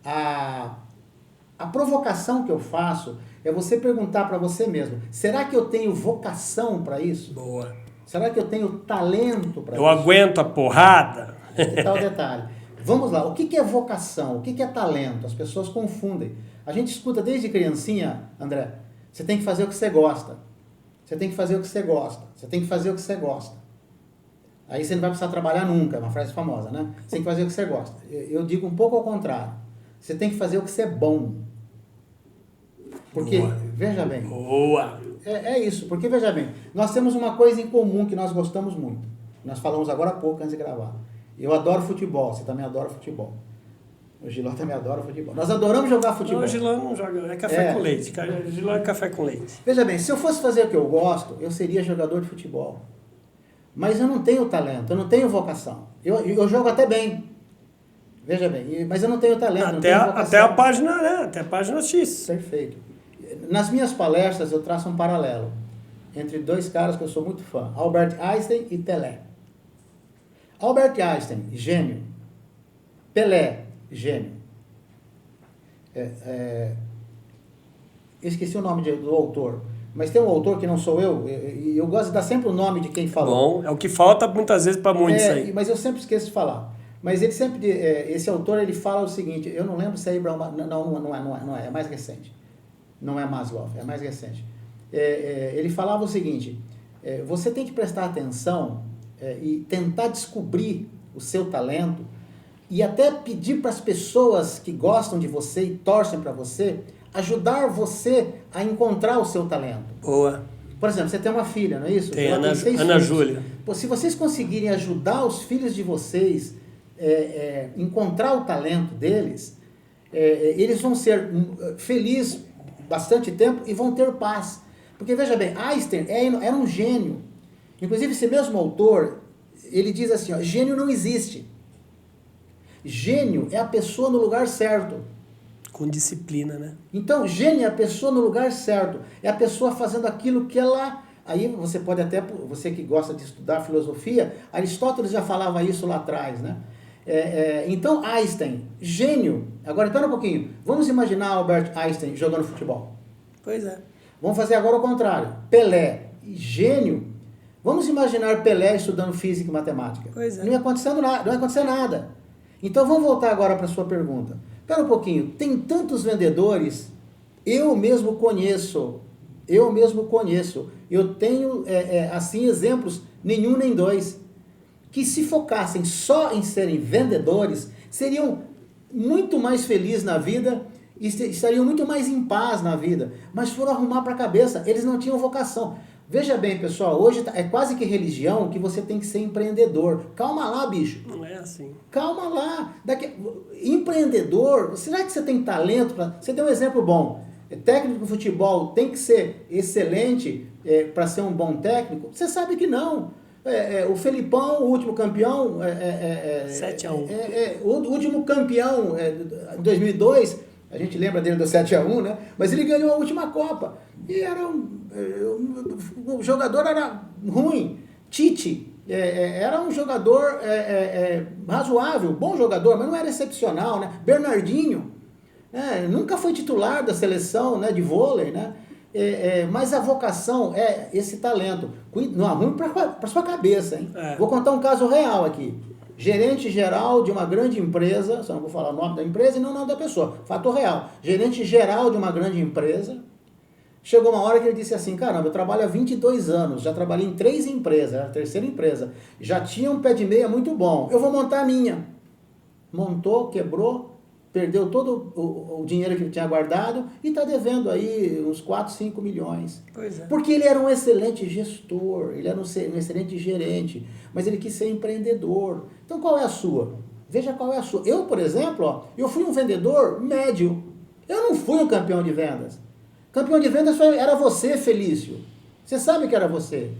A provocação que eu faço é você perguntar para você mesmo, será que eu tenho vocação para isso? Boa. Será que eu tenho talento para isso? Eu aguento a porrada? E tal detalhe. Vamos lá, o que é vocação? O que é talento? As pessoas confundem. A gente escuta desde criancinha, André, você tem que fazer o que você gosta. Você tem que fazer o que você gosta. Você tem que fazer o que você gosta. Aí você não vai precisar trabalhar nunca, é uma frase famosa, né? Você tem que fazer o que você gosta. Eu digo um pouco ao contrário. Você tem que fazer o que você é bom. Porque, Boa. veja bem... Boa! É isso, porque veja bem, nós temos uma coisa em comum que nós gostamos muito. Nós falamos agora há pouco antes de gravar. Eu adoro futebol, você também adora futebol. O Giló também adora futebol. Nós adoramos jogar futebol. Não, o Giló não joga, é café com leite. O Giló é café com leite. Veja bem, se eu fosse fazer o que eu gosto, eu seria jogador de futebol. Mas eu não tenho talento, eu não tenho vocação. Eu jogo até bem. Veja bem, mas eu não tenho talento, não tenho vocação. Até a página, né? Até a página X. Perfeito. Nas minhas palestras eu traço um paralelo entre 2 caras que eu sou muito fã, Albert Einstein e Pelé. Albert Einstein, gênio. Pelé, gênio. Esqueci o nome do autor, mas tem um autor que não sou eu, e eu gosto de dar sempre o nome de quem falou. Bom, é o que falta muitas vezes para muitos aí. Mas eu sempre esqueço de falar. Mas ele sempre, esse autor, ele fala o seguinte, eu não lembro se é Abraham, não é mais recente. Não é Maslow, é mais recente. Ele falava o seguinte, você tem que prestar atenção e tentar descobrir o seu talento e até pedir para as pessoas que gostam de você e torcem para você, ajudar você a encontrar o seu talento. Boa. Por exemplo, você tem uma filha, não é isso? Tem, Ana Júlia. Se vocês conseguirem ajudar os filhos de vocês encontrar o talento deles, eles vão ser felizes bastante tempo e vão ter paz. Porque, veja bem, Einstein era um gênio. Inclusive, esse mesmo autor, ele diz assim, gênio não existe. Gênio é a pessoa no lugar certo. Com disciplina, né? Então, gênio é a pessoa no lugar certo. É a pessoa fazendo aquilo que ela... Aí você pode até, você que gosta de estudar filosofia, Aristóteles já falava isso lá atrás, né? Então, Einstein, gênio. Agora, espera um pouquinho. Vamos imaginar Albert Einstein jogando futebol. Pois é. Vamos fazer agora o contrário. Pelé, gênio. Vamos imaginar Pelé estudando física e matemática. Pois é. Não ia acontecer nada. Então, vamos voltar agora para a sua pergunta. Espera um pouquinho. Tem tantos vendedores, eu mesmo conheço. Eu tenho, assim, exemplos, nenhum nem dois, que se focassem só em serem vendedores, seriam muito mais felizes na vida e estariam muito mais em paz na vida, mas foram arrumar para a cabeça, eles não tinham vocação. Veja bem, pessoal, hoje é quase que religião que você tem que ser empreendedor. Calma lá, bicho. Não é assim. Calma lá. Empreendedor, será que você tem talento? Você deu um exemplo bom. Técnico de futebol tem que ser excelente para ser um bom técnico? Você sabe que não. O Felipão, o último campeão... 7-1. O último campeão em 2002, a gente lembra dele do 7-1, né? Mas ele ganhou a última Copa. E era o jogador era ruim. Tite era um jogador razoável, bom jogador, mas não era excepcional, né? Bernardinho nunca foi titular da seleção, né, de vôlei, né? Mas a vocação é esse talento. Não arrume para sua cabeça, hein? Vou contar um caso real aqui. Gerente geral de uma grande empresa, só não vou falar o nome da empresa e não o nome da pessoa, fato real. Gerente geral de uma grande empresa, chegou uma hora que ele disse assim, caramba, eu trabalho há 22 anos, já trabalhei em 3 empresas, era a terceira empresa, já tinha um pé de meia muito bom, eu vou montar a minha. Montou, quebrou, perdeu todo o dinheiro que ele tinha guardado e está devendo aí uns 4, 5 milhões. Pois é. Porque ele era um excelente gestor, ele era um excelente gerente, mas ele quis ser empreendedor. Então qual é a sua? Veja qual é a sua. Eu, por exemplo, ó, eu fui um vendedor médio. Eu não fui um campeão de vendas. Campeão de vendas era você, Felício. Você sabe que era você.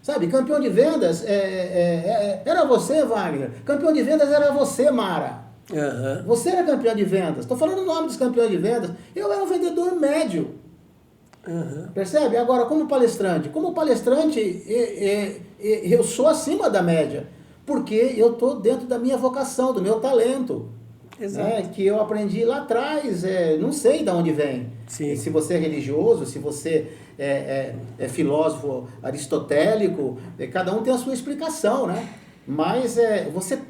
Sabe, campeão de vendas era você, Wagner. Campeão de vendas era você, Mara. Uhum. Você era campeão de vendas. Estou falando o nome dos campeões de vendas. Eu era um vendedor médio. Uhum. Percebe? Agora, como palestrante, eu sou acima da média. Porque eu estou dentro da minha vocação, do meu talento. Exato. Né, que eu aprendi lá atrás, não sei de onde vem. Sim. Se você é religioso, se você é filósofo aristotélico, cada um tem a sua explicação, né? Mas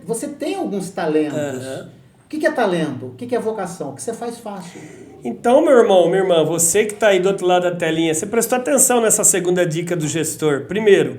você tem alguns talentos. Uhum. O que é talento? O que é vocação? O que você faz fácil? Então, meu irmão, minha irmã, você que está aí do outro lado da telinha, você prestou atenção nessa segunda dica do gestor. Primeiro,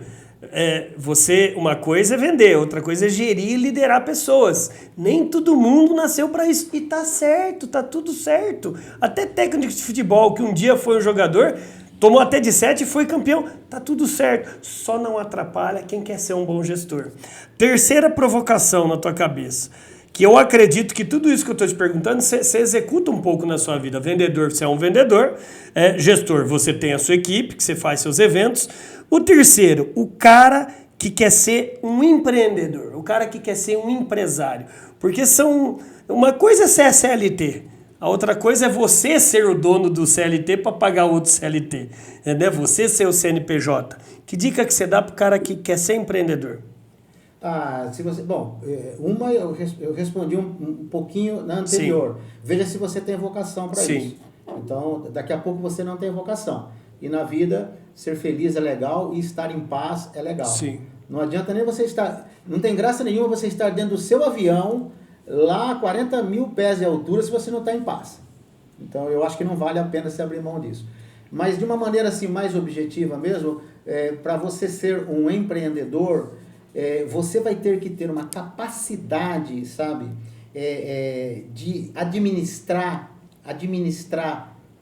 uma coisa é vender, outra coisa é gerir e liderar pessoas. Nem todo mundo nasceu para isso. E tá certo, tá tudo certo. Até técnico de futebol, que um dia foi um jogador, tomou até de 7 e foi campeão. Tá tudo certo. Só não atrapalha quem quer ser um bom gestor. Terceira provocação na tua cabeça. Que eu acredito que tudo isso que eu estou te perguntando, você executa um pouco na sua vida. Vendedor, você é um vendedor. Gestor, você tem a sua equipe, que você faz seus eventos. O terceiro, o cara que quer ser um empreendedor. O cara que quer ser um empresário. Porque uma coisa é ser CLT. A outra coisa é você ser o dono do CLT para pagar outro CLT. Né? Você ser o CNPJ. Que dica que você dá para o cara que quer ser empreendedor? Uma eu respondi um pouquinho na anterior. Sim. Veja se você tem vocação para isso. Então, daqui a pouco você não tem vocação. E na vida, ser feliz é legal e estar em paz é legal. Sim. Não adianta nem você estar... Não tem graça nenhuma você estar dentro do seu avião, lá a 40 mil pés de altura, se você não está em paz. Então, eu acho que não vale a pena se abrir mão disso. Mas, de uma maneira assim mais objetiva mesmo, para você ser um empreendedor... você vai ter que ter uma capacidade, sabe, de administrar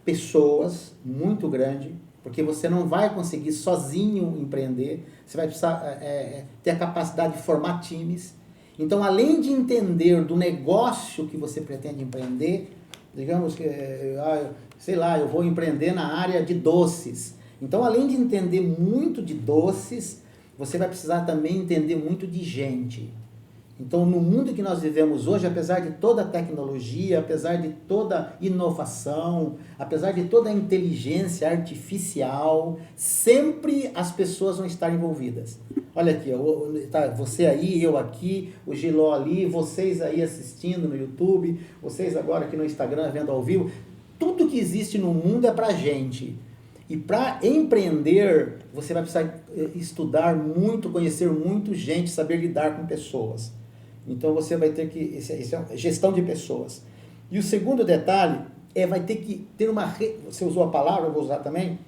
pessoas muito grande, porque você não vai conseguir sozinho empreender, você vai precisar ter a capacidade de formar times. Então, além de entender do negócio que você pretende empreender, digamos que, eu vou empreender na área de doces. Então, além de entender muito de doces, você vai precisar também entender muito de gente. Então, no mundo que nós vivemos hoje, apesar de toda a tecnologia, apesar de toda a inovação, apesar de toda a inteligência artificial, sempre as pessoas vão estar envolvidas. Olha aqui, você aí, eu aqui, o Giló ali, vocês aí assistindo no YouTube, vocês agora aqui no Instagram vendo ao vivo. Tudo que existe no mundo é pra gente. E para empreender, você vai precisar estudar muito, conhecer muito gente, saber lidar com pessoas. Então, você vai ter que... Isso é gestão de pessoas. E o segundo detalhe vai ter que ter uma... Você usou a palavra, eu vou usar também.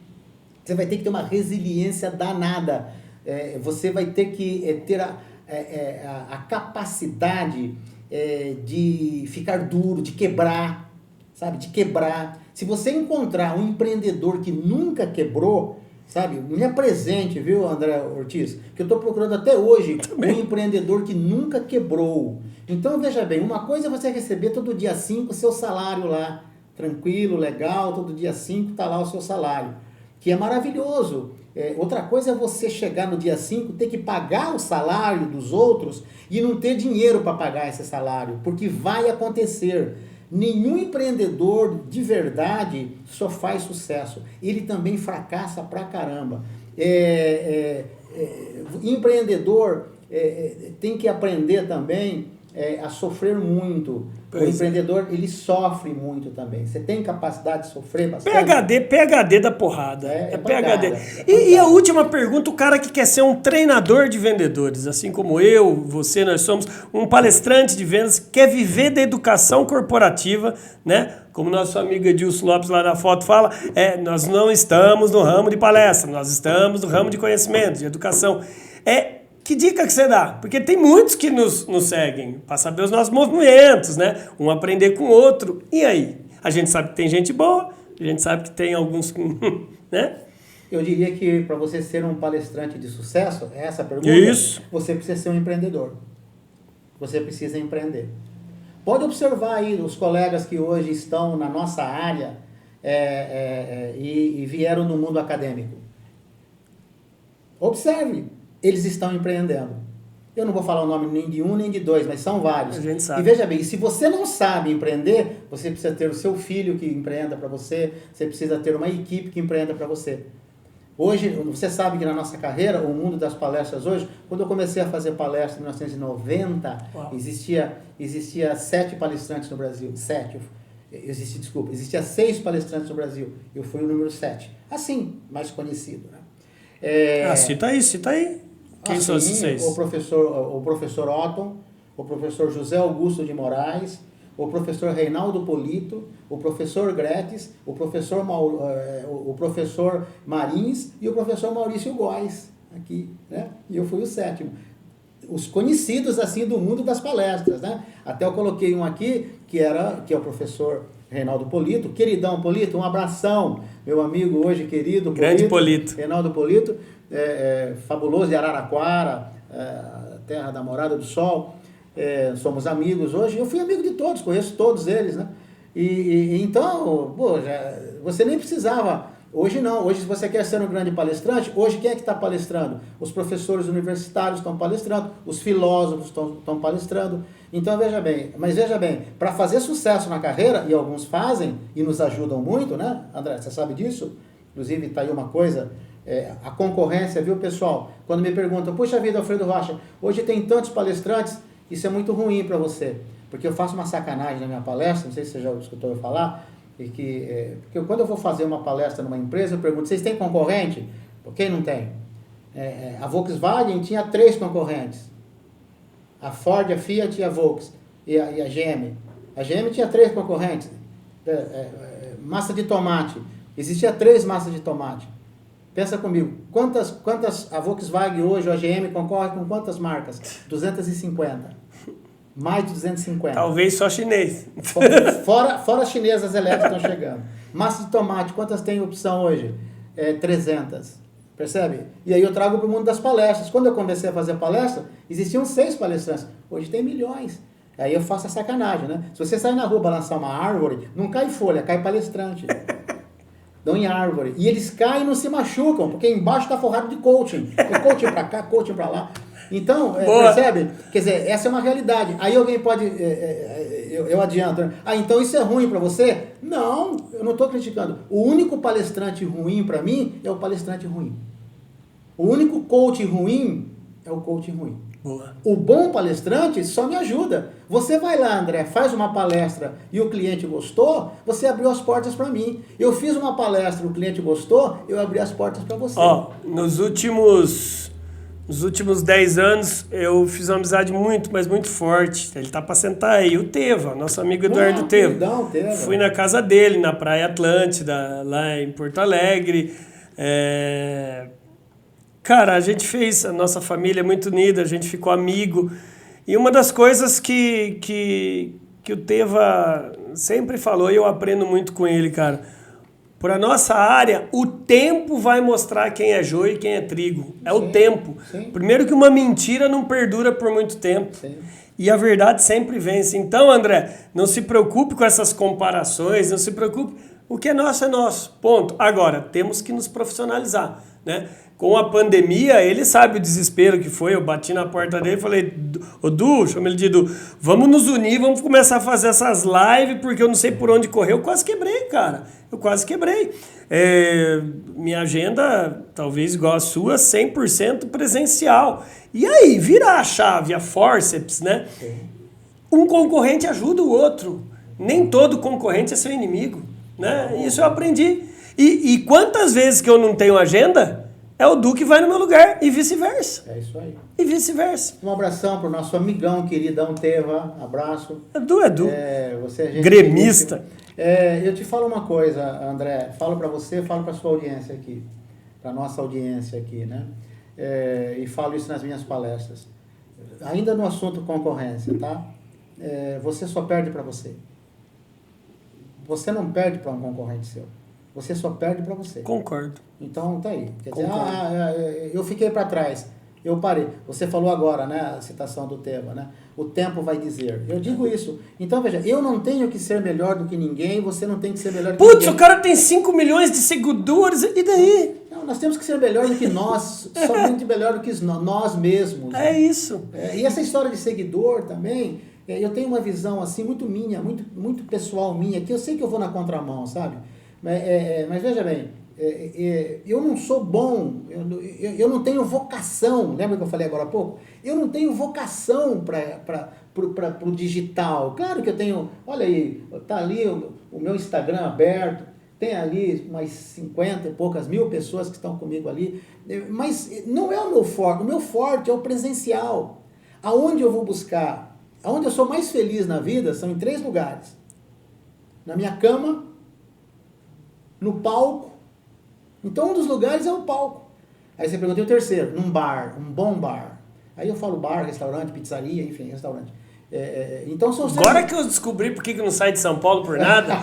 Você vai ter que ter uma resiliência danada. Você vai ter que ter a capacidade de ficar duro, de quebrar, sabe? De quebrar. Se você encontrar um empreendedor que nunca quebrou, sabe? Me apresente, viu, André Ortiz? Que eu estou procurando até hoje um empreendedor que nunca quebrou. Então, veja bem, uma coisa é você receber todo dia 5 o seu salário lá, tranquilo, legal, todo dia 5 está lá o seu salário, que é maravilhoso. Outra coisa é você chegar no dia 5, ter que pagar o salário dos outros e não ter dinheiro para pagar esse salário, porque vai acontecer. Nenhum empreendedor de verdade só faz sucesso. Ele também fracassa pra caramba. Empreendedor tem que aprender também a sofrer muito. O empreendedor, ele sofre muito também. Você tem capacidade de sofrer bastante? PhD da porrada. PhD. E a última pergunta, o cara que quer ser um treinador de vendedores, assim como eu, você, nós somos um palestrante de vendas, quer viver da educação corporativa, né? Como nosso amigo Edilson Lopes lá na foto fala, nós não estamos no ramo de palestra, nós estamos no ramo de conhecimento, de educação. Que dica que você dá? Porque tem muitos que nos seguem para saber os nossos movimentos, né? Um aprender com o outro. E aí? A gente sabe que tem gente boa, a gente sabe que tem alguns, né? Eu diria que para você ser um palestrante de sucesso, essa pergunta, isso. Você precisa ser um empreendedor. você precisa empreender. Pode observar aí os colegas que hoje estão na nossa área e vieram no mundo acadêmico. Observe, eles estão empreendendo. Eu não vou falar o nome nem de um nem de dois, mas são vários. A gente sabe. E veja bem, se você não sabe empreender, você precisa ter o seu filho que empreenda para você, você precisa ter uma equipe que empreenda para você. Hoje, você sabe que na nossa carreira, o mundo das palestras hoje, quando eu comecei a fazer palestra em 1990, existia 7 palestrantes no Brasil. Existia 6 palestrantes no Brasil. Eu fui o número 7. Assim, mais conhecido, né? Cita aí. Quem são esses 6? O professor Otton, o professor José Augusto de Moraes, o professor Reinaldo Polito, o professor Gretes, o professor Marins e o professor Maurício Góes, aqui, né? E eu fui o 7º. Os conhecidos, assim, do mundo das palestras, né? Até eu coloquei um aqui, que é o professor Reinaldo Polito. Queridão Polito, um abração, meu amigo hoje querido. Grande Polito. Reinaldo Polito, fabuloso de Araraquara, terra da Morada do Sol. Somos amigos hoje. Eu fui amigo de todos, conheço todos eles, né? Então, você nem precisava. Hoje não. Hoje, se você quer ser um grande palestrante, hoje quem é que está palestrando? Os professores universitários estão palestrando, os filósofos estão palestrando. Então, veja bem, para fazer sucesso na carreira, e alguns fazem e nos ajudam muito, né? André, você sabe disso? Inclusive, está aí uma coisa, a concorrência, viu, pessoal? Quando me perguntam, puxa vida, Alfredo Rocha, hoje tem tantos palestrantes, isso é muito ruim para você. Porque eu faço uma sacanagem na minha palestra, não sei se você já escutou eu falar, porque quando eu vou fazer uma palestra numa empresa, eu pergunto, vocês têm concorrente? Quem não tem? A Volkswagen tinha 3 concorrentes. A Ford, a Fiat e a Volks. E a GM. A GM tinha 3 concorrentes. Massa de tomate. Existia 3 massas de tomate. Pensa comigo, quantas a Volkswagen hoje, ou a GM concorre com quantas marcas? 250. Mais de 250. Talvez só chinês. Fora as chinesas elétricas que estão chegando. Massa de tomate, quantas tem opção hoje? 300. Percebe? E aí eu trago para o mundo das palestras. Quando eu comecei a fazer palestra, existiam 6 palestrantes. Hoje tem milhões. Aí eu faço a sacanagem, né? Se você sair na rua balançar uma árvore, não cai folha, cai palestrante. Dão em árvore. E eles caem e não se machucam, porque embaixo está forrado de coaching. É coaching para cá, coaching para lá. Então, percebe? Quer dizer, essa é uma realidade. Aí alguém pode... eu adianto. Né? Então isso é ruim para você? Não, eu não estou criticando. O único palestrante ruim para mim é o palestrante ruim. O único coach ruim é o coach ruim. Boa. O bom palestrante só me ajuda. Você vai lá, André, faz uma palestra e o cliente gostou, você abriu as portas para mim. Eu fiz uma palestra, o cliente gostou, eu abri as portas para você. Nos últimos 10 anos, eu fiz uma amizade muito, mas muito forte. Ele tá para sentar aí. O Teva, nosso amigo Eduardo Teva. Fui na casa dele, na Praia Atlântida, lá em Porto Alegre. Cara, a gente fez, a nossa família é muito unida, a gente ficou amigo. E uma das coisas que o Teva sempre falou, e eu aprendo muito com ele, cara, para nossa área, o tempo vai mostrar quem é joio e quem é trigo. É o tempo. Sim. Primeiro que uma mentira não perdura por muito tempo. Sim. E a verdade sempre vence. Então, André, não se preocupe com essas comparações, não se preocupe. O que é nosso, ponto. Agora, temos que nos profissionalizar, né? Com a pandemia, ele sabe o desespero que foi. Eu bati na porta dele e falei, Du, chama ele de Du, vamos nos unir, vamos começar a fazer essas lives, porque eu não sei por onde correr. Eu quase quebrei, cara. Minha agenda, talvez igual a sua, 100% presencial. E aí, virar a chave, a forceps, né? Um concorrente ajuda o outro. Nem todo concorrente é seu inimigo, né? Isso eu aprendi. E quantas vezes que eu não tenho agenda... É o Du que vai no meu lugar e vice-versa. É isso aí. E vice-versa. Um abração pro nosso amigão, queridão Teva. Abraço. É Du. Você é gente gremista. Eu te falo uma coisa, André. Falo para você, falo para sua audiência aqui. Para nossa audiência aqui, né? E falo isso nas minhas palestras. Ainda no assunto concorrência, tá? Você só perde para você. Você não perde para um concorrente seu. Você só perde para você. Concordo. Então, tá aí. Quer dizer, eu fiquei para trás. Eu parei. Você falou agora, né, a citação do tema, né? O tempo vai dizer. Eu digo isso. Então, veja, eu não tenho que ser melhor do que ninguém, você não tem que ser melhor do que ninguém. Putz, o cara tem 5 milhões de seguidores, e daí? Não, nós temos que ser melhor do que nós, somente melhor do que nós mesmos. É né? isso. E essa história de seguidor também, eu tenho uma visão assim muito minha, muito pessoal minha, que eu sei que eu vou na contramão, sabe? Mas veja bem, eu não sou bom, eu não tenho vocação, lembra que eu falei agora há pouco? Eu não tenho vocação para o digital. Claro que eu tenho, olha aí, tá ali o meu Instagram aberto, tem ali umas 50 e poucas mil pessoas que estão comigo ali, mas não é o meu forte é o presencial. Aonde eu vou buscar, aonde eu sou mais feliz na vida são em 3 lugares. Na minha cama, no palco. Então, um dos lugares é o palco. Aí você pergunta, e o terceiro? Num bar, um bom bar. Aí eu falo bar, restaurante, pizzaria, enfim, restaurante. Então são Agora que eu descobri por que não sai de São Paulo por nada,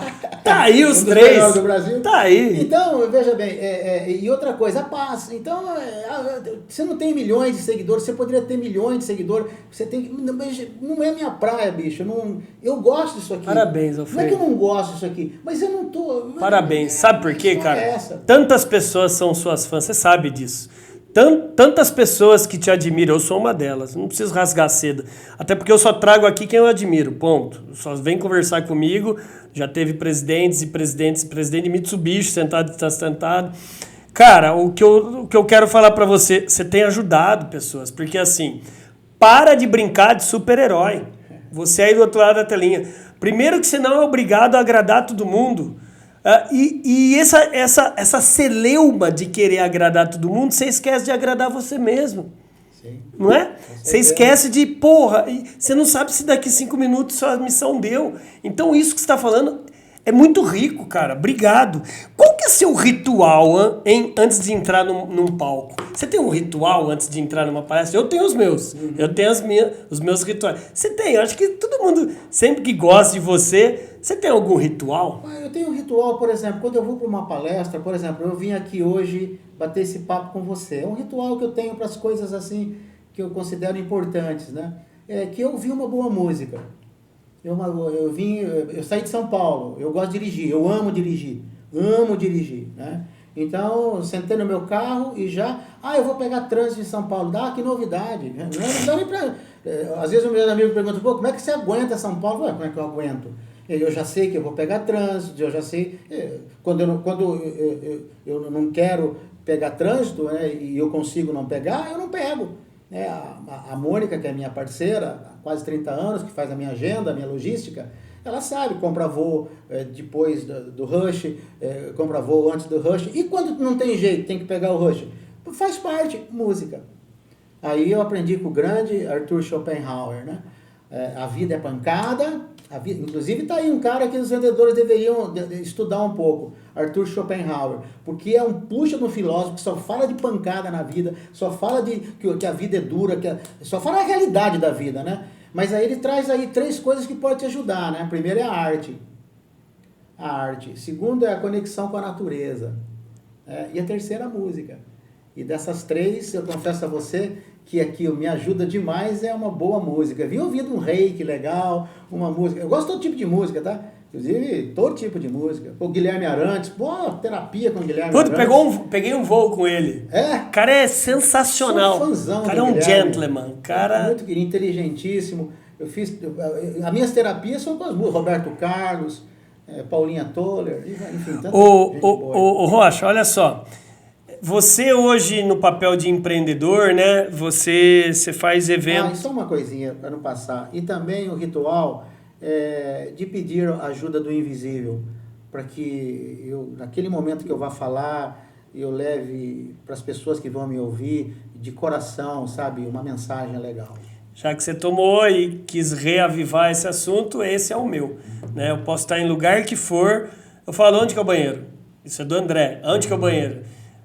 tá aí os 3. Do Brasil. Tá aí. Então, veja bem, e outra coisa, a paz. Então, você não tem milhões de seguidores, você poderia ter milhões de seguidores, você tem não é minha praia, bicho. Eu gosto disso aqui. Parabéns, Alfredo. Não é que eu não gosto disso aqui, mas eu não tô... Parabéns. Sabe por quê, cara? essa. Tantas pessoas são suas fãs, você sabe disso. Tantas pessoas que te admiram, eu sou uma delas, não preciso rasgar seda. Até porque eu só trago aqui quem eu admiro, ponto. Só vem conversar comigo, já teve presidente de Mitsubishi sentado. Cara, o que eu quero falar pra você, você tem ajudado pessoas, porque assim, para de brincar de super-herói. Você aí do outro lado da telinha. Primeiro que você não é obrigado a agradar todo mundo. E essa celeuma de querer agradar todo mundo, você esquece de agradar você mesmo. Sim. Não é? Você esquece de, porra, você não sabe se daqui 5 minutos sua missão deu. Então isso que você está falando é muito rico, cara. Obrigado. Qual que é seu ritual antes de entrar num palco? Você tem um ritual antes de entrar numa palestra? Eu tenho os meus. Uhum. Eu tenho os meus rituais. Você tem? Eu acho que todo mundo, sempre que gosta de você tem algum ritual? Eu tenho um ritual, por exemplo, quando eu vou para uma palestra, por exemplo, eu vim aqui hoje bater esse papo com você. É um ritual que eu tenho para as coisas assim que eu considero importantes, né? É que eu ouvi uma boa música. Eu saí de São Paulo, eu gosto de dirigir, eu amo dirigir, né? Então, sentei no meu carro e eu vou pegar trânsito em São Paulo, que novidade, né? Não dá nem pra... Às vezes o meu amigo pergunta, pô, como é que você aguenta São Paulo? Como é que eu aguento? Eu já sei que eu vou pegar trânsito, eu já sei, quando eu não quero pegar trânsito, né, e eu consigo não pegar, eu não pego. A Mônica, que é minha parceira, há quase 30 anos, que faz a minha agenda, a minha logística, ela sabe, compra voo depois do rush, compra voo antes do rush, e quando não tem jeito, tem que pegar o rush, faz parte, música. Aí eu aprendi com o grande Arthur Schopenhauer, né? A vida é pancada, inclusive está aí um cara que os vendedores deveriam estudar um pouco, Arthur Schopenhauer, porque é um puxa no filósofo que só fala de pancada na vida, só fala que a vida é dura, só fala a realidade da vida, né? Mas aí ele traz aí 3 coisas que podem te ajudar, né? Primeiro é a arte. Segundo é a conexão com a natureza. E a terceira, a música. E dessas 3, eu confesso a você que aqui me ajuda demais é uma boa música. Vim ouvindo um reiki legal, uma música. Eu gosto de todo tipo de música, tá? Inclusive, todo tipo de música. O Guilherme Arantes, terapia com o Guilherme Arantes. Peguei um voo com ele. O cara é sensacional. Sou fãzão o cara é um gentleman. Muito inteligentíssimo. As minhas terapias são com as músicas. Roberto Carlos, Paulinha Toller, enfim. Rocha, olha só. Você hoje, no papel de empreendedor, né? Você faz eventos... só uma coisinha para não passar. E também o ritual de pedir ajuda do invisível, para que eu, naquele momento que eu vá falar, eu leve para as pessoas que vão me ouvir, de coração, sabe? Uma mensagem legal. Já que você tomou e quis reavivar esse assunto, esse é o meu. Né? Eu posso estar em lugar que for, eu falo, onde que é o banheiro? Isso é do André. Onde que é o banheiro?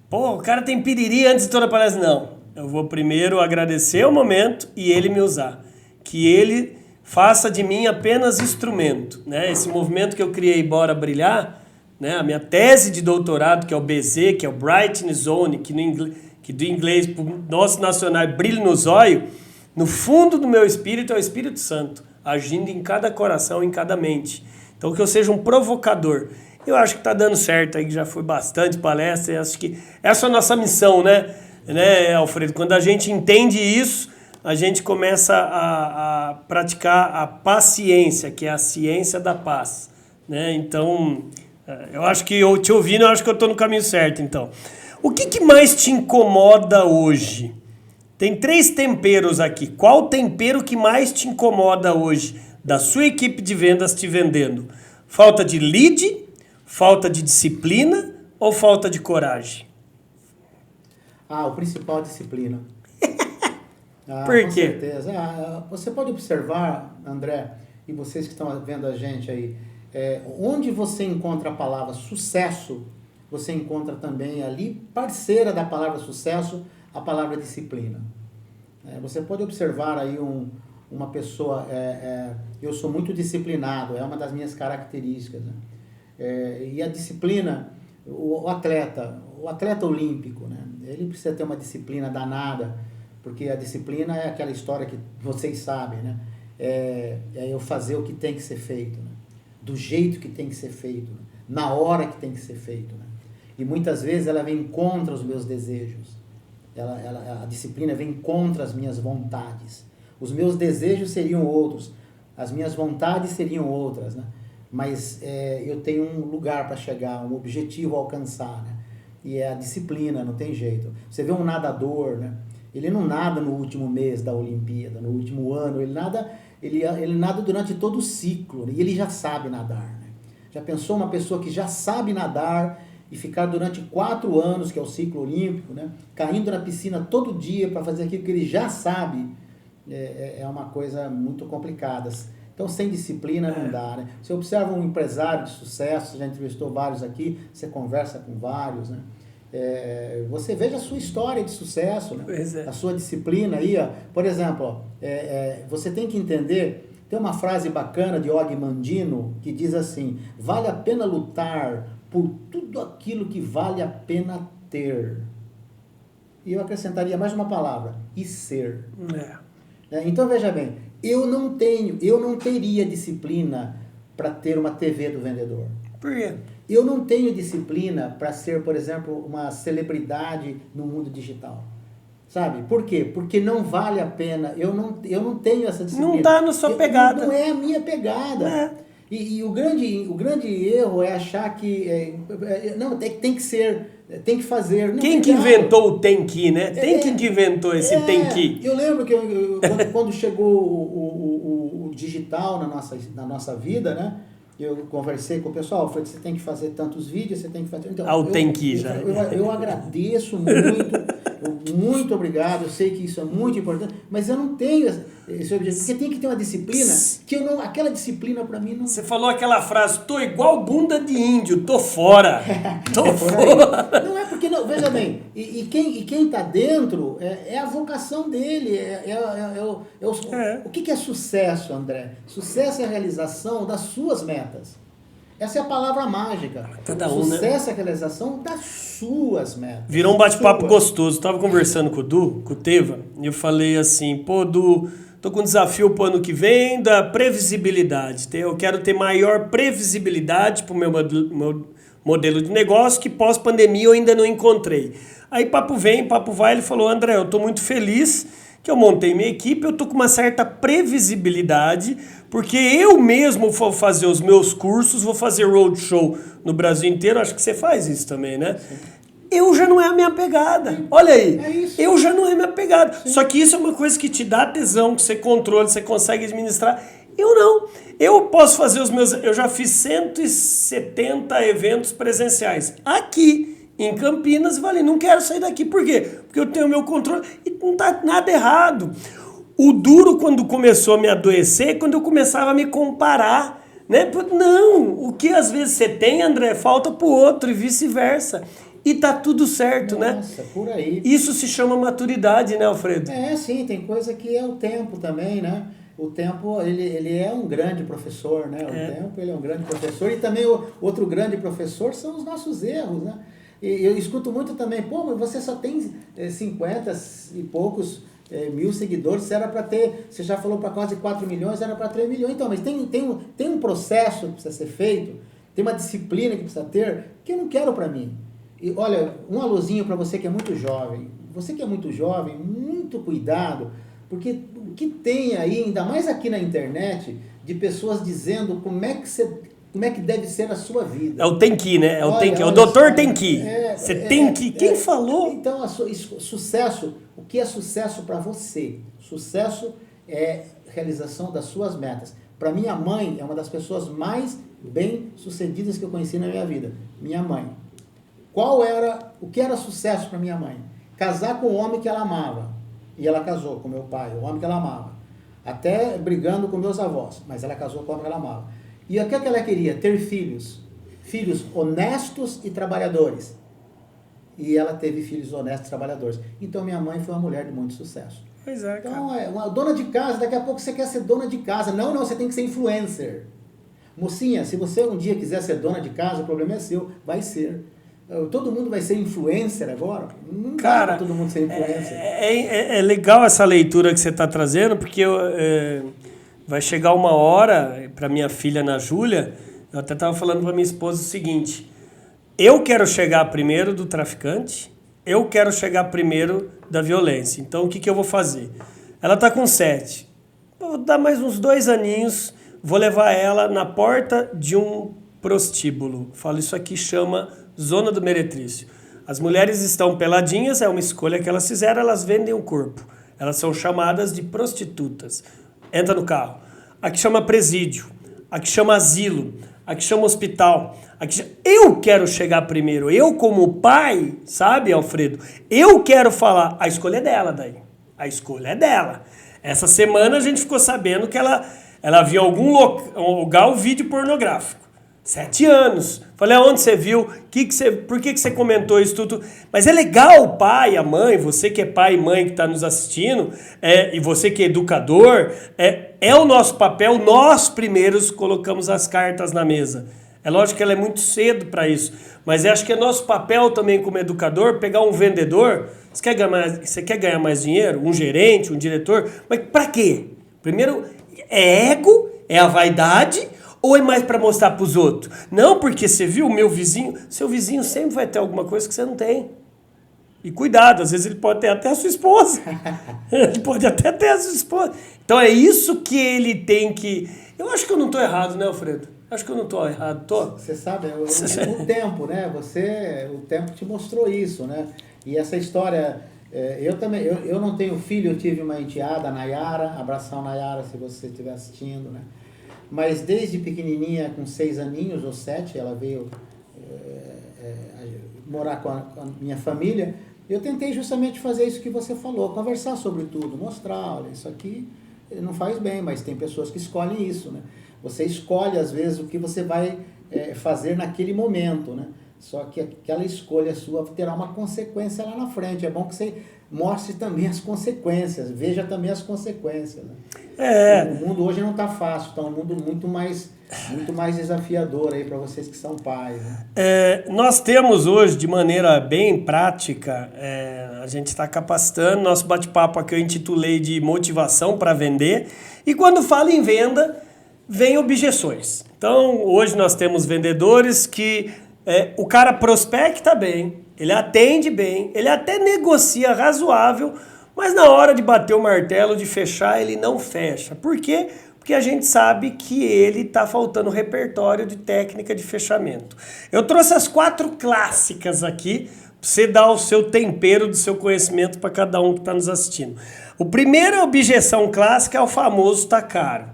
Pô, o cara tem piriri antes de toda a palestra. Não, eu vou primeiro agradecer o momento e ele me usar. Que ele faça de mim apenas instrumento. Né? Esse movimento que eu criei, Bora Brilhar, né? A minha tese de doutorado, que é o BZ, que é o Brightness Zone, que que do inglês para o nosso nacional brilho nos olhos, no fundo do meu espírito é o Espírito Santo, agindo em cada coração, em cada mente. Então que eu seja um provocador. Eu acho que está dando certo aí, que já foi bastante palestra, e acho que essa é a nossa missão, né, Alfredo? Quando a gente entende isso, a gente começa a praticar a paciência, que é a ciência da paz, né? Então, eu acho que eu te ouvindo, eu acho que eu estou no caminho certo, então. O que mais te incomoda hoje? Tem 3 temperos aqui. Qual tempero que mais te incomoda hoje da sua equipe de vendas te vendendo? Falta de lead, falta de disciplina ou falta de coragem? O principal é a disciplina. Por quê? Com certeza. Você pode observar, André, e vocês que estão vendo a gente aí, onde você encontra a palavra sucesso, você encontra também ali, parceira da palavra sucesso, a palavra disciplina. Você pode observar aí uma pessoa, eu sou muito disciplinado, é uma das minhas características, né? E a disciplina, o atleta olímpico, né? Ele precisa ter uma disciplina danada, porque a disciplina é aquela história que vocês sabem, né? É eu fazer o que tem que ser feito, né? Do jeito que tem que ser feito, né? Na hora que tem que ser feito, né? E muitas vezes ela vem contra os meus desejos, a disciplina vem contra as minhas vontades. Os meus desejos seriam outros, as minhas vontades seriam outras, né? Mas eu tenho um lugar para chegar, um objetivo a alcançar, né? E é a disciplina, não tem jeito. Você vê um nadador, né? Ele não nada no último mês da Olimpíada, no último ano, ele nada durante todo o ciclo, né? E ele já sabe nadar, né? Já pensou uma pessoa que já sabe nadar e ficar durante 4 anos, que é o ciclo olímpico, né? Caindo na piscina todo dia para fazer aquilo que ele já sabe, é uma coisa muito complicada. Então, sem disciplina não dá, né? Você observa um empresário de sucesso, você já entrevistou vários aqui, você conversa com vários, né? Você veja a sua história de sucesso, né? A sua disciplina aí, ó. Por exemplo, ó, você tem que entender, tem uma frase bacana de Og Mandino que diz assim: vale a pena lutar por tudo aquilo que vale a pena ter. E eu acrescentaria mais uma palavra: e ser. Então, veja bem, eu não teria disciplina para ter uma TV do vendedor. Por quê? Eu não tenho disciplina para ser, por exemplo, uma celebridade no mundo digital. Sabe? Por quê? Porque não vale a pena. Eu não tenho essa disciplina. Não está na sua pegada. Não é a minha pegada. E o grande erro é achar que... não, tem que ser... Tem que fazer. Não, quem que inventou o tem que, né? Quem que inventou esse tem que? Eu lembro que quando chegou o digital na nossa vida, né? Eu conversei com o pessoal, falei, você tem que fazer tantos vídeos, você tem que fazer... Então, tem que já. Eu agradeço muito obrigado, eu sei que isso é muito importante, mas eu não tenho esse objetivo, porque tem que ter uma disciplina, aquela disciplina para mim não... Você falou aquela frase, tô igual bunda de índio, tô fora. Tô fora. Não é porque, não, veja bem, e quem tá dentro é a vocação dele, o que é sucesso, André? Sucesso é a realização das suas metas. Essa é a palavra mágica. Sucesso é a realização das suas metas. Virou um bate-papo gostoso. Eu tava conversando com o Teva, e eu falei assim, tô com um desafio pro ano que vem da previsibilidade. Eu quero ter maior previsibilidade pro meu modelo de negócio que pós-pandemia eu ainda não encontrei. Aí papo vem, papo vai, ele falou, André, eu tô muito feliz que eu montei minha equipe, eu tô com uma certa previsibilidade, porque eu mesmo vou fazer os meus cursos, vou fazer roadshow no Brasil inteiro, acho que você faz isso também, né? Sim. Eu já não é a minha pegada. Sim. Olha aí, eu já não é a minha pegada. Sim. Só que isso é uma coisa que te dá tesão, que você controla, você consegue administrar. Eu não. Eu posso fazer eu já fiz 170 eventos presenciais aqui em Campinas, falei, não quero sair daqui. Por quê? Porque eu tenho o meu controle e não tá nada errado. O duro, quando começou a me adoecer, quando eu começava a me comparar, né? Não, o que às vezes você tem, André, falta pro outro e vice-versa. E tá tudo certo, né? Nossa, por aí. Isso se chama maturidade, né, Alfredo? Sim, tem coisa que é o tempo também, né? O tempo, ele é um grande professor, né? O tempo, ele é um grande professor. E também outro grande professor são os nossos erros, né? E eu escuto muito também, pô, mas você só tem 50 e poucos mil seguidores, se era para ter, você já falou para quase 4 milhões, era para 3 milhões. Então, mas tem um processo que precisa ser feito, tem uma disciplina que precisa ter, que eu não quero para mim. E olha, um alôzinho para você que é muito jovem. Você que é muito jovem, muito cuidado, porque o que tem aí, ainda mais aqui na internet, de pessoas dizendo como é que deve ser a sua vida. É o tem que, né? Olha, o doutor tem que. Você tem que. Quem falou? Então, sucesso, o que é sucesso para você? Sucesso é realização das suas metas. Para minha mãe, é uma das pessoas mais bem-sucedidas que eu conheci na minha vida. Minha mãe. O que era sucesso para minha mãe? Casar com o homem que ela amava. E ela casou com meu pai, o homem que ela amava. Até brigando com meus avós, mas ela casou com o homem que ela amava. E o que ela queria? Ter filhos. Filhos honestos e trabalhadores. E ela teve filhos honestos e trabalhadores. Então minha mãe foi uma mulher de muito sucesso. Pois é, cara. Então, uma dona de casa, daqui a pouco você quer ser dona de casa. Não, você tem que ser influencer. Mocinha, se você um dia quiser ser dona de casa, o problema é seu. Vai ser. Todo mundo vai ser influencer agora? Não dá pra todo mundo ser influencer. É legal essa leitura que você está trazendo, porque vai chegar uma hora, para minha filha, Ana Júlia, eu até estava falando para minha esposa o seguinte, eu quero chegar primeiro do traficante, eu quero chegar primeiro da violência. Então, o que eu vou fazer? Ela está com 7. Vou dar mais uns 2 aninhos, vou levar ela na porta de um prostíbulo. Falo, isso aqui chama Zona do Meretrício. As mulheres estão peladinhas, é uma escolha que elas fizeram, elas vendem o corpo. Elas são chamadas de prostitutas. Entra no carro. Aqui chama presídio, aqui chama asilo, aqui chama hospital. Eu quero chegar primeiro. Eu, como pai, sabe, Alfredo? Eu quero falar. A escolha é dela daí. A escolha é dela. Essa semana a gente ficou sabendo que ela viu em algum lugar o vídeo pornográfico. 7 anos. Falei, aonde você viu? Por que você comentou isso tudo? Mas é legal o pai, a mãe, você que é pai e mãe que está nos assistindo, e você que é educador, é o nosso papel, nós primeiros colocamos as cartas na mesa. É lógico que ela é muito cedo para isso, mas eu acho que é nosso papel também como educador pegar um vendedor, você quer ganhar mais dinheiro? Um gerente, um diretor? Mas para quê? Primeiro, é ego, é a vaidade, ou é mais para mostrar para os outros? Não, porque você viu o meu vizinho, seu vizinho sempre vai ter alguma coisa que você não tem. E cuidado, às vezes ele pode ter até a sua esposa. Ele pode até ter a sua esposa. Então é isso que ele tem que... Eu acho que eu não estou errado, né, Alfredo? Acho que eu não estou errado, tô? Você sabe, o tempo, né? O tempo te mostrou isso, né? E essa história... eu não tenho filho, eu tive uma enteada, a Nayara, abração Nayara, se você estiver assistindo, né? Mas desde pequenininha, com 6 aninhos ou 7, ela veio morar com a minha família. Eu tentei justamente fazer isso que você falou, conversar sobre tudo, mostrar, olha, isso aqui não faz bem, mas tem pessoas que escolhem isso, né? Você escolhe, às vezes, o que você vai fazer naquele momento, né? Só que aquela escolha sua terá uma consequência lá na frente. É bom que você mostre também as consequências, veja também as consequências, né? O mundo hoje não está fácil, está um mundo muito mais desafiador aí para vocês que são pais, né? Nós temos hoje, de maneira bem prática, a gente está capacitando, nosso bate-papo aqui eu intitulei de motivação para vender, e quando fala em venda, vem objeções. Então, hoje nós temos vendedores que o cara prospecta bem, ele atende bem, ele até negocia razoável, mas na hora de bater o martelo, de fechar, ele não fecha. Por quê? Porque a gente sabe que ele está faltando repertório de técnica de fechamento. Eu trouxe as 4 clássicas aqui, para você dar o seu tempero do seu conhecimento para cada um que está nos assistindo. O primeiro objeção clássica é o famoso tá caro.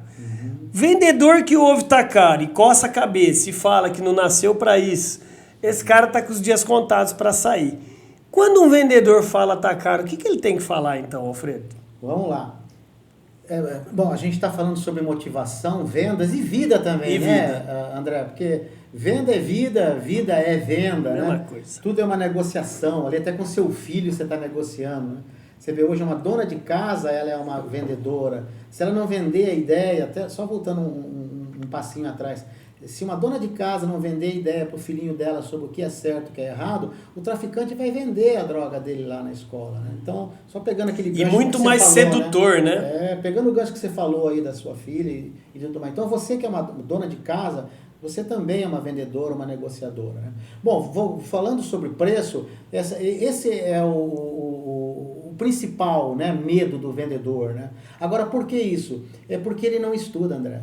Vendedor que ouve tá caro e coça a cabeça e fala que não nasceu para isso, esse cara tá com os dias contados para sair. Quando um vendedor fala tá caro, o que ele tem que falar então, Alfredo? Vamos lá. Bom, a gente está falando sobre motivação, vendas e vida também, né, André? Porque venda é vida, vida é venda, né? Coisa. Tudo é uma negociação. Ali até com seu filho você está negociando, né? Você vê hoje uma dona de casa, ela é uma vendedora. Se ela não vender a ideia, até só voltando um passinho atrás, Se uma dona de casa não vender ideia para o filhinho dela sobre o que é certo e o que é errado, o traficante vai vender a droga dele lá na escola, né? Então, só pegando aquele gancho E muito que mais você falou, sedutor, né? Pegando o gancho que você falou aí da sua filha e tudo mais. Então, você que é uma dona de casa, você também é uma vendedora, uma negociadora, né? Bom, falando sobre preço, esse é o principal, né, medo do vendedor, né? Agora, por que isso? É porque ele não estuda, André.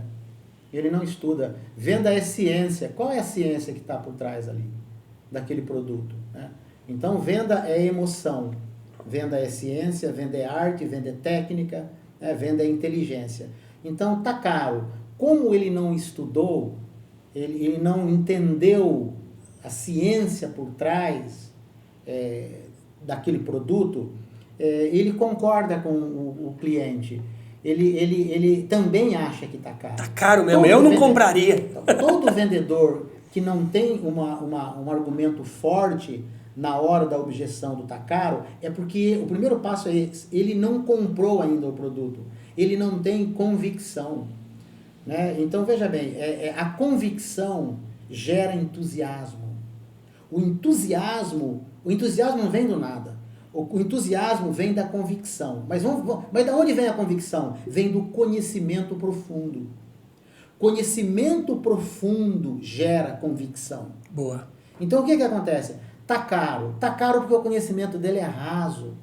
Ele não estuda. Venda é ciência. Qual é a ciência que está por trás ali, daquele produto, né? Então, venda é emoção. Venda é ciência, venda é arte, venda é técnica, né? Venda é inteligência. Então, tá caro. Como ele não estudou, ele não entendeu a ciência por trás daquele produto, ele concorda com o cliente. Ele também acha que está caro. Tá caro mesmo, eu não compraria. Todo vendedor que não tem um argumento forte na hora da objeção do tá caro, é porque o primeiro passo é esse, ele não comprou ainda o produto, ele não tem convicção, né? Então veja bem, a convicção gera entusiasmo. O entusiasmo não vem do nada. O entusiasmo vem da convicção. Mas de onde vem a convicção? Vem do conhecimento profundo. Conhecimento profundo gera convicção. Boa. Então o que acontece? Tá caro. Tá caro porque o conhecimento dele é raso.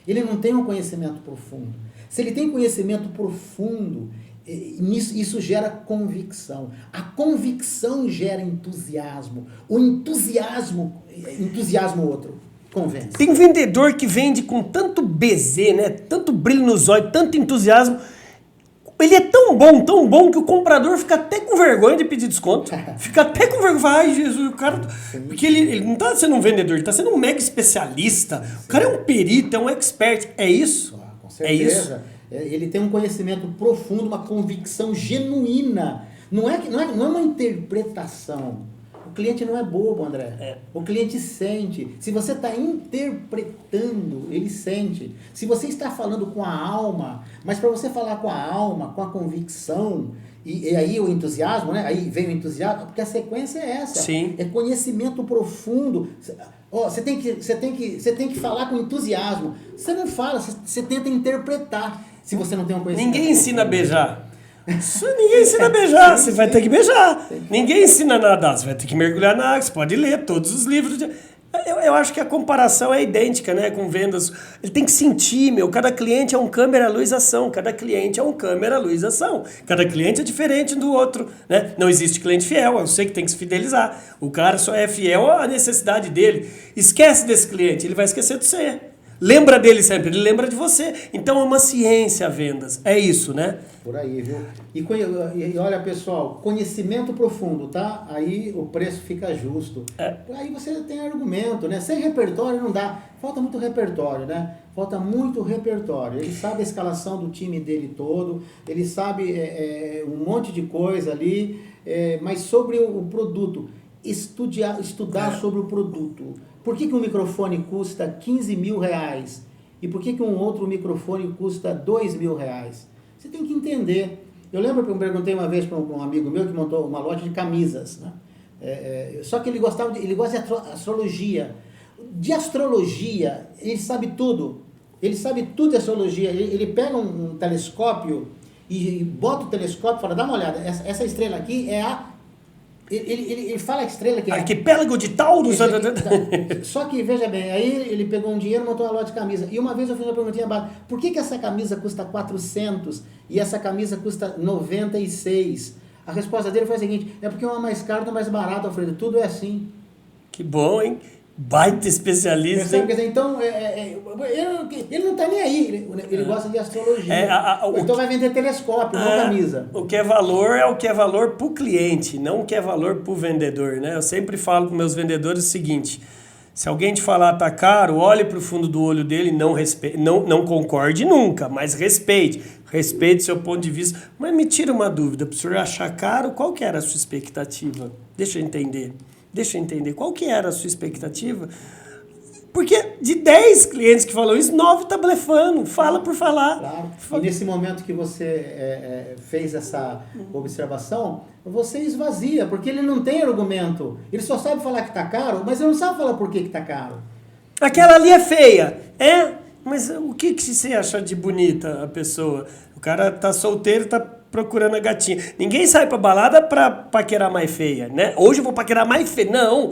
Ele não tem um conhecimento profundo. Se ele tem conhecimento profundo, isso gera convicção. A convicção gera entusiasmo. O entusiasmo outro. Convence. Tem vendedor que vende com tanto bezê, né? Tanto brilho nos olhos, tanto entusiasmo. Ele é tão bom, que o comprador fica até com vergonha de pedir desconto. Fica até com vergonha. Ai, Jesus, o cara... Porque ele não está sendo um vendedor, ele está sendo um mega especialista. Sim. O cara é um perito, é um expert. É isso? Com certeza. É isso? Ele tem um conhecimento profundo, uma convicção genuína. Não é uma interpretação. O cliente não é bobo, André. O cliente sente. Se você está interpretando, ele sente. Se você está falando com a alma, mas para você falar com a alma, com a convicção, e aí o entusiasmo, né? Aí vem o entusiasmo, porque a sequência é essa. Sim. É conhecimento profundo. Você tem que falar com entusiasmo. Você não fala, você tenta interpretar. Se você não tem um conhecimento. Ninguém ensina a beijar. Ninguém ensina a beijar, você vai ter que beijar. Ninguém ensina a nadar, você vai ter que mergulhar na água, você pode ler todos os livros. Eu acho que a comparação é idêntica, né, com vendas. Ele tem que sentir, cada cliente é um câmera, luz, ação. Cada cliente é um câmera, luz, ação. Cada cliente é diferente do outro, né? Não existe cliente fiel, eu sei que tem que se fidelizar. O cara só é fiel à necessidade dele. Esquece desse cliente, ele vai esquecer de você. Lembra dele sempre, ele lembra de você. Então é uma ciência a vendas, é isso, né? Por aí, viu? E olha, pessoal, conhecimento profundo, tá? Aí o preço fica justo. Aí você tem argumento, né? Sem repertório não dá. Falta muito repertório, né? Falta muito repertório. Ele sabe a escalação do time dele todo, ele sabe um monte de coisa ali, mas sobre o produto, estudar sobre o produto. Por que um microfone custa 15 mil reais? E por que um outro microfone custa 2 mil reais? Você tem que entender. Eu lembro que eu perguntei uma vez para um amigo meu que montou uma loja de camisas, né? Só que ele gosta de astrologia. De astrologia, ele sabe tudo. Ele sabe tudo de astrologia. Ele pega um telescópio e bota o telescópio e fala, dá uma olhada, essa estrela aqui é a... Ele fala a estrela que é... Arquipélago de Taurus. Só que, veja bem, aí ele pegou um dinheiro e montou uma loja de camisa. E uma vez eu fiz uma perguntinha básica. Por que essa camisa custa 400 e essa camisa custa 96? A resposta dele foi a seguinte, é porque uma é mais cara e outra é mais barata, Alfredo. Tudo é assim. Que bom, hein? Baita especialista. Quer dizer, então, ele não está nem aí, ele gosta de astrologia. Então vai vender telescópio, não camisa. O que é valor é o que é valor para o cliente, não o que é valor para o vendedor, né? Eu sempre falo para meus vendedores o seguinte, se alguém te falar tá caro, olhe para o fundo do olho dele, não concorde nunca, mas respeite seu ponto de vista. Mas me tira uma dúvida, para o senhor achar caro, qual que era a sua expectativa? Deixa eu entender, qual que era a sua expectativa? Porque de 10 clientes que falam isso, 9 tá blefando. Fala por falar. Claro. E nesse momento que você fez essa observação, você esvazia, porque ele não tem argumento. Ele só sabe falar que tá caro, mas ele não sabe falar por que tá caro. Aquela ali é feia. É? Mas o que você acha de bonita a pessoa? O cara tá solteiro, tá procurando a gatinha. Ninguém sai pra balada pra paquerar mais feia, né? Hoje eu vou paquerar mais feia. Não.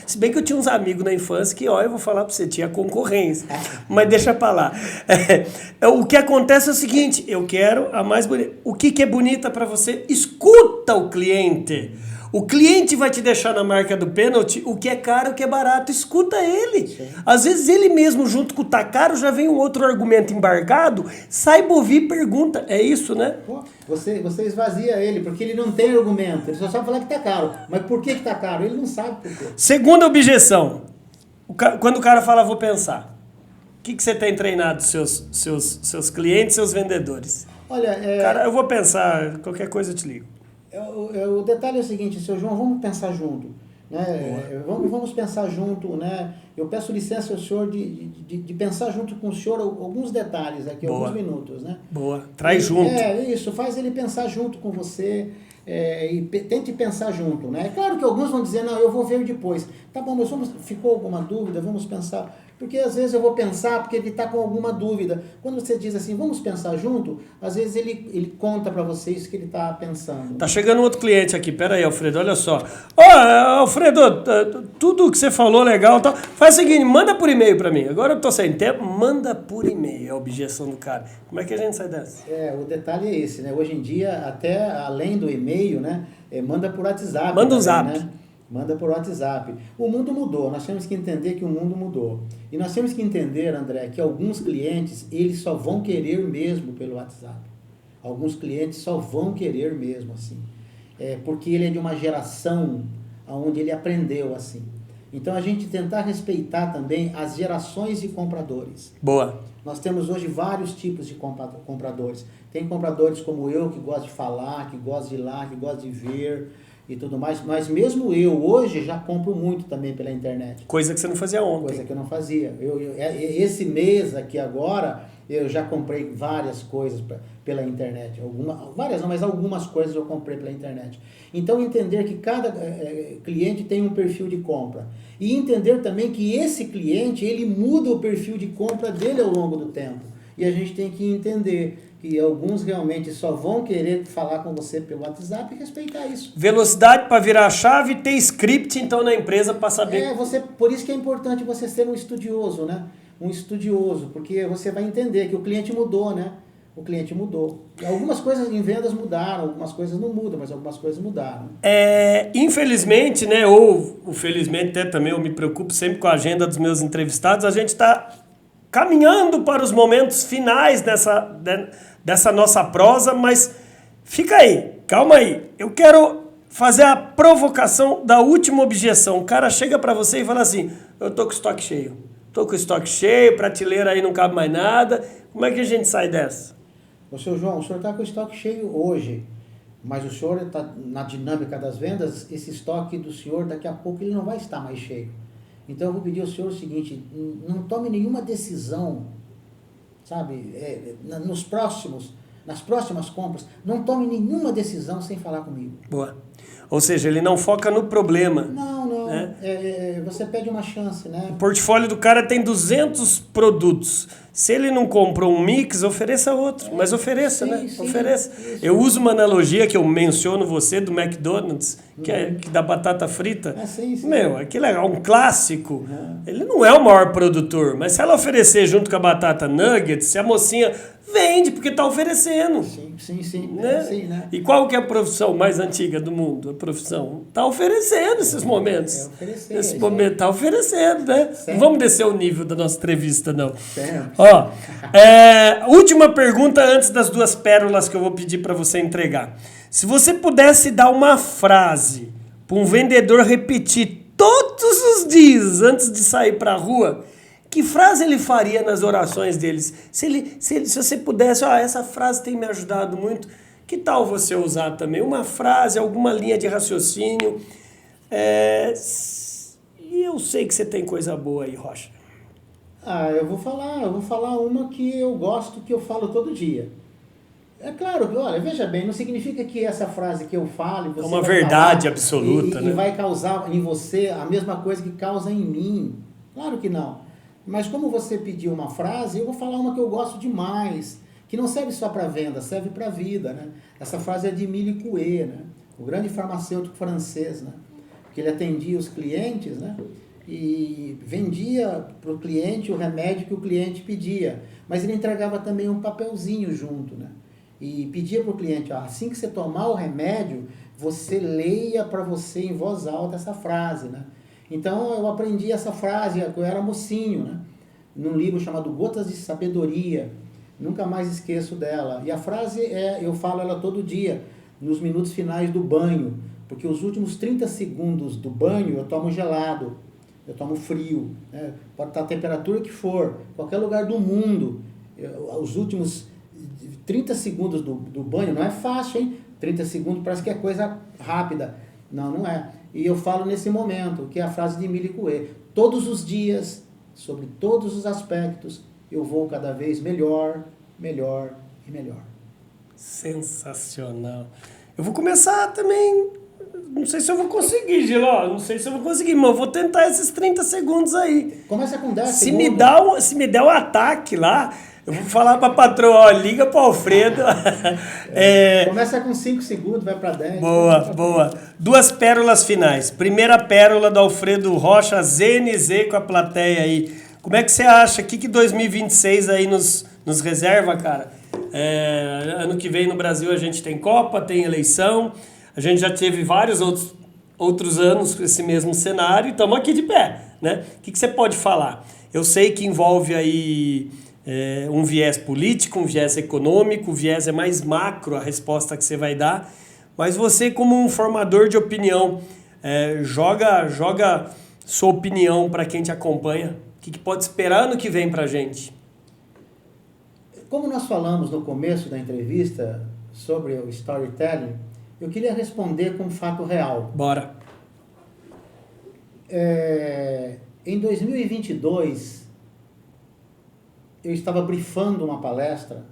Se bem que eu tinha uns amigos na infância que, ó, eu vou falar pra você, tinha concorrência. Mas deixa pra lá. O que acontece é o seguinte, eu quero a mais bonita. O que é bonita pra você? Escuta o cliente. O cliente vai te deixar na marca do pênalti o que é caro, o que é barato. Escuta ele. Sim. Às vezes ele mesmo, junto com o tá caro, já vem um outro argumento embargado, saiba ouvir e pergunta. É isso, né? Você esvazia ele, porque ele não tem argumento. Ele só sabe falar que tá caro. Mas por que tá caro? Ele não sabe por quê. Segunda objeção. Quando o cara fala, vou pensar. O que você tem treinado seus clientes, seus vendedores? Olha, Cara, eu vou pensar. Qualquer coisa eu te ligo. O detalhe é o seguinte, seu João, vamos pensar junto, né? Vamos pensar junto, né? Eu peço licença ao senhor de pensar junto com o senhor alguns detalhes aqui, alguns minutos, né? Boa, traz junto. Isso, faz ele pensar junto com você e tente pensar junto, né? É claro que alguns vão dizer, não, eu vou ver depois. Tá bom, mas ficou alguma dúvida? Vamos pensar. Porque às vezes eu vou pensar porque ele está com alguma dúvida. Quando você diz assim, vamos pensar junto, às vezes ele conta para vocês o que ele está pensando. Tá chegando outro cliente aqui. Pera aí, Alfredo, olha só. Alfredo, tudo que você falou legal. Tá. Faz o seguinte, manda por e-mail para mim. Agora eu tô sem tempo, manda por e-mail. É a objeção do cara. Como é que a gente sai dessa? O detalhe é esse, né? Hoje em dia, até além do e-mail, né? Manda por WhatsApp. Manda um zap. Né? Manda por WhatsApp. O mundo mudou, nós temos que entender que o mundo mudou. E nós temos que entender, André, que alguns clientes, eles só vão querer mesmo pelo WhatsApp. Alguns clientes só vão querer mesmo assim. Porque ele é de uma geração onde ele aprendeu assim. Então a gente tentar respeitar também as gerações de compradores. Boa. Nós temos hoje vários tipos de compradores. Tem compradores como eu, que gosta de falar, que gosta de ir lá, que gosta de ver e tudo mais, mas mesmo eu hoje já compro muito também pela internet. Coisa que você não fazia ontem. Coisa que eu não fazia. Esse mês aqui agora, eu já comprei várias coisas pela internet. Várias não, mas algumas coisas eu comprei pela internet. Então entender que cada cliente tem um perfil de compra. E entender também que esse cliente, ele muda o perfil de compra dele ao longo do tempo. E a gente tem que entender que alguns realmente só vão querer falar com você pelo WhatsApp e respeitar isso. Velocidade para virar a chave e ter script, então, na empresa para saber... Por isso que é importante você ser um estudioso, né? Um estudioso, porque você vai entender que o cliente mudou, né? O cliente mudou. E algumas coisas em vendas mudaram, algumas coisas não mudam, mas algumas coisas mudaram. Infelizmente, né? Ou felizmente até também, eu me preocupo sempre com a agenda dos meus entrevistados, a gente está caminhando para os momentos finais dessa nossa prosa, mas fica aí, calma aí. Eu quero fazer a provocação da última objeção. O cara chega para você e fala assim, eu tô com estoque cheio. Tô com estoque cheio, prateleira aí não cabe mais nada. Como é que a gente sai dessa? Ô, seu João, o senhor está com o estoque cheio hoje, mas o senhor está na dinâmica das vendas, esse estoque do senhor daqui a pouco ele não vai estar mais cheio. Então eu vou pedir ao senhor o seguinte, não tome nenhuma decisão, sabe, nas próximas compras, não tome nenhuma decisão sem falar comigo. Boa. Ou seja, ele não foca no problema. Não. Né? Você pede uma chance, né? O portfólio do cara tem 200 produtos. Se ele não comprou um mix, ofereça outro. Mas ofereça, né? Sim, ofereça. Isso. Eu uso uma analogia que eu menciono você do McDonald's, que da batata frita. Sim. Meu, aquilo é um clássico. Ele não é o maior produtor, mas se ela oferecer junto com a batata nuggets, se a mocinha vende, porque está oferecendo. Sim. Né? Sim, né? E qual que é a profissão mais antiga do mundo? A profissão está oferecendo esses momentos. Nesse momento está oferecendo, né? Certo. Não vamos descer o nível da nossa entrevista, não. Certo. Ó, última pergunta antes das 2 pérolas que eu vou pedir para você entregar. Se você pudesse dar uma frase para um vendedor repetir todos os dias antes de sair para a rua, que frase ele faria nas orações deles? Se você pudesse, essa frase tem me ajudado muito, que tal você usar também? Uma frase, alguma linha de raciocínio. E eu sei que você tem coisa boa aí, Rocha. Eu vou falar uma que eu gosto, que eu falo todo dia. É claro que, olha, veja bem, não significa que essa frase que eu falo... Você é uma vai verdade falar absoluta, né? E vai causar em você a mesma coisa que causa em mim. Claro que não. Mas como você pediu uma frase, eu vou falar uma que eu gosto demais, que não serve só para venda, serve para a vida, né? Essa frase é de Émile Coué, né? O grande farmacêutico francês, né? Que ele atendia os clientes, né? E vendia para o cliente o remédio que o cliente pedia, mas ele entregava também um papelzinho junto, né? E pedia para o cliente, ó, assim que você tomar o remédio, você leia para você em voz alta essa frase, né? Então eu aprendi essa frase, eu era mocinho, né? Num livro chamado Gotas de Sabedoria, nunca mais esqueço dela. E a frase eu falo ela todo dia, nos minutos finais do banho, porque os últimos 30 segundos do banho eu tomo gelado, eu tomo frio, né? Pode estar a temperatura que for, qualquer lugar do mundo, os últimos 30 segundos do banho, não é fácil, hein? 30 segundos parece que é coisa rápida. Não, não é. E eu falo nesse momento, que é a frase de Émile Coué. Todos os dias, sobre todos os aspectos, eu vou cada vez melhor, melhor e melhor. Sensacional. Eu vou começar também... Não sei se eu vou conseguir, Giló. Não sei se eu vou conseguir, mas eu vou tentar esses 30 segundos aí. Começa com 10 Se segundos. se me der um ataque lá, eu vou falar pra patroa, ó, liga pro Alfredo. Começa com 5 segundos, vai para 10. Boa. 2 pérolas finais. Primeira pérola do Alfredo Rocha, ZNZ com a plateia aí. Como é que você acha? O que 2026 aí nos reserva, cara? Ano que vem no Brasil a gente tem Copa, tem eleição. A gente já teve vários outros anos com esse mesmo cenário e estamos aqui de pé, né? O que você pode falar? Eu sei que envolve aí um viés político, um viés econômico, o viés é mais macro a resposta que você vai dar, mas você como um formador de opinião, joga sua opinião para quem te acompanha. O que pode esperar ano que vem para a gente? Como nós falamos no começo da entrevista sobre o storytelling, eu queria responder com um fato real. Bora. Em 2022, eu estava brifando uma palestra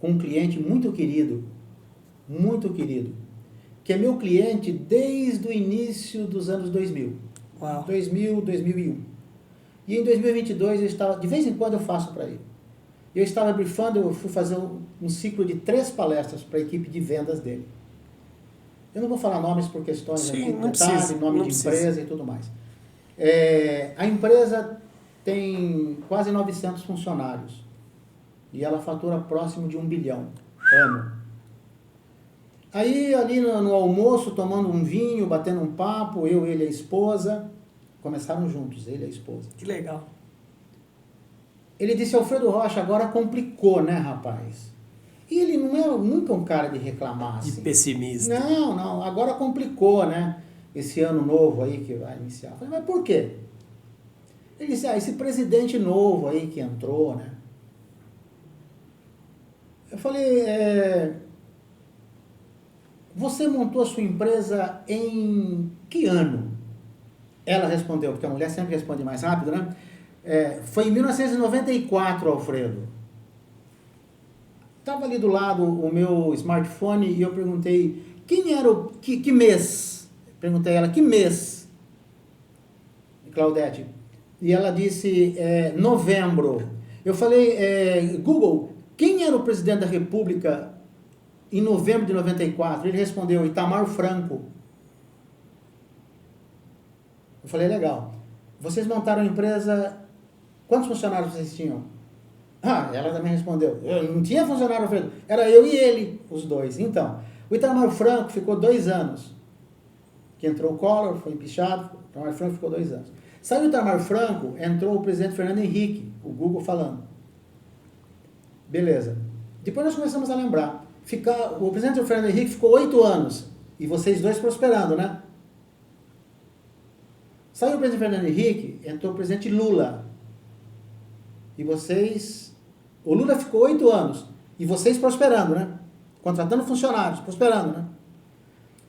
com um cliente muito querido, que é meu cliente desde o início dos anos 2000. Uau. 2000, 2001. E em 2022, de vez em quando eu faço para ele. Eu estava brifando, eu fui fazer um ciclo de 3 palestras para a equipe de vendas dele. Eu não vou falar nomes por questões aqui, detalhe, nome de empresa e tudo mais. A empresa tem quase 900 funcionários e ela fatura próximo de 1 bilhão ano. Aí, ali no almoço, tomando um vinho, batendo um papo, eu, ele e a esposa, começaram juntos, ele e a esposa. Que legal. Ele disse, Alfredo Rocha, agora complicou, né, rapaz? E ele não é nunca um cara de reclamar, assim. De pessimista. Não, agora complicou, né? Esse ano novo aí que vai iniciar. Eu falei, mas por quê? Ele disse, esse presidente novo aí que entrou, né? Eu falei, você montou a sua empresa em que ano? Ela respondeu, porque a mulher sempre responde mais rápido, né? Foi em 1994, Alfredo. Estava ali do lado o meu smartphone e eu perguntei, quem era que mês? Perguntei a ela, que mês? Claudete. E ela disse, novembro. Eu falei, Google, quem era o presidente da República em novembro de 94? Ele respondeu, Itamar Franco. Eu falei, legal. Vocês montaram a empresa, quantos funcionários vocês tinham? Ela também respondeu, eu não tinha funcionário, era eu e ele, os dois. Então, o Itamar Franco ficou 2 anos. Que entrou o Collor, foi empichado, o Itamar Franco ficou 2 anos. Saiu o Itamar Franco, entrou o presidente Fernando Henrique, o Google falando. Beleza. Depois nós começamos a lembrar. O presidente Fernando Henrique ficou 8 anos, e vocês dois prosperando, né? Saiu o presidente Fernando Henrique, entrou o presidente Lula. E vocês... O Lula ficou 8 anos. E vocês prosperando, né? Contratando funcionários, prosperando, né?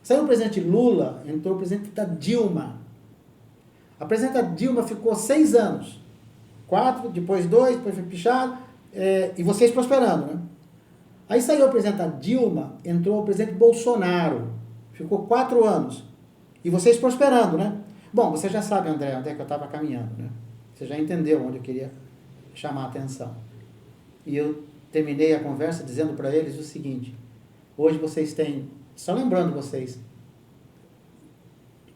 Saiu o presidente Lula, entrou o presidente da Dilma. A presidenta Dilma ficou 6 anos. 4, depois 2, depois foi pichado, e vocês prosperando, né? Aí saiu o presidente da Dilma, entrou o presidente Bolsonaro, ficou 4 anos, e vocês prosperando, né? Bom, você já sabe, André, onde é que eu estava caminhando, né? Você já entendeu onde eu queria chamar a atenção. E eu terminei a conversa dizendo para eles o seguinte: hoje vocês têm, só lembrando vocês,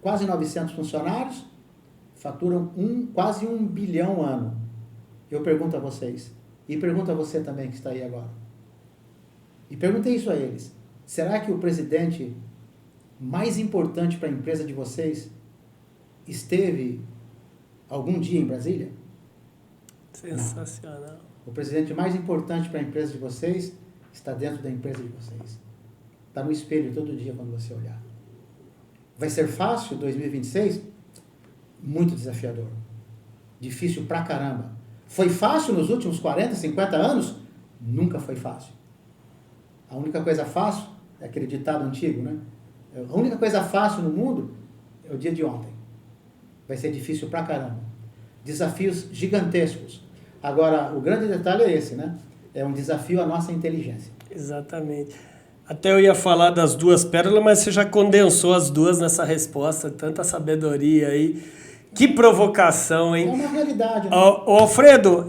quase 900 funcionários, faturam quase 1 bilhão ano. Eu pergunto a vocês, e pergunto a você também que está aí agora. E perguntei isso a eles: será que o presidente mais importante para a empresa de vocês esteve algum dia em Brasília? Sensacional. Não. O presidente mais importante para a empresa de vocês está dentro da empresa de vocês. Está no espelho todo dia quando você olhar. Vai ser fácil 2026? Muito desafiador. Difícil pra caramba. Foi fácil nos últimos 40, 50 anos? Nunca foi fácil. A única coisa fácil é aquele ditado antigo, né? A única coisa fácil no mundo é o dia de ontem. Vai ser difícil pra caramba. Desafios gigantescos. Agora, o grande detalhe é esse, né? É um desafio à nossa inteligência. Exatamente. Até eu ia falar das 2 pérolas, mas você já condensou as 2 nessa resposta. Tanta sabedoria aí. Que provocação, hein? É uma realidade, né? Ô, Alfredo,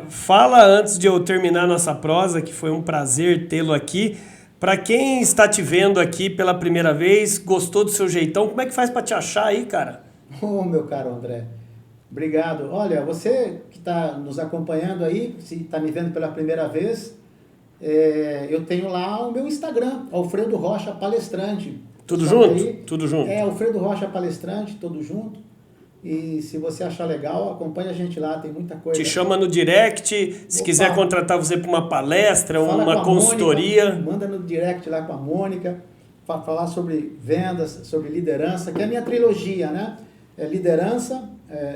fala antes de eu terminar nossa prosa, que foi um prazer tê-lo aqui. Para quem está te vendo aqui pela primeira vez, gostou do seu jeitão, como é que faz para te achar aí, cara? Meu caro André, obrigado. Olha, você que está nos acompanhando aí, se está me vendo pela primeira vez, eu tenho lá o meu Instagram, Alfredo Rocha Palestrante. Tudo Só junto? aí, Tudo junto. Alfredo Rocha Palestrante, tudo junto. E se você achar legal, acompanha a gente lá, tem muita coisa. Te chama no direct, se quiser contratar você para uma palestra, uma consultoria. Mônica, manda no direct lá com a Mônica, falar sobre vendas, sobre liderança, que é a minha trilogia, né? Liderança,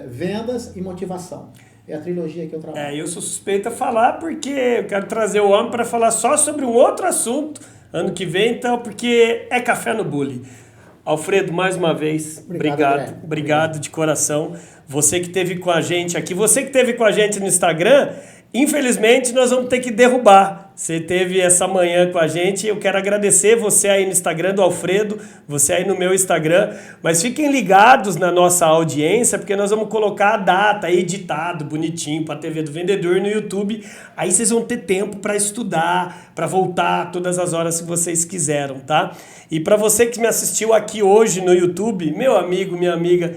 vendas e motivação. É a trilogia que eu trabalho. Eu sou suspeito a falar porque eu quero trazer o homem para falar só sobre um outro assunto ano que vem, então, porque é café no bullying. Alfredo, mais uma vez, obrigado de coração. Você que esteve com a gente aqui, você que esteve com a gente no Instagram, infelizmente nós vamos ter que derrubar. Você esteve essa manhã com a gente, eu quero agradecer você aí no Instagram do Alfredo, você aí no meu Instagram, mas fiquem ligados na nossa audiência, porque nós vamos colocar a data editado, bonitinho, para a TV do Vendedor no YouTube, aí vocês vão ter tempo para estudar, para voltar todas as horas que vocês quiseram, tá? E para você que me assistiu aqui hoje no YouTube, meu amigo, minha amiga,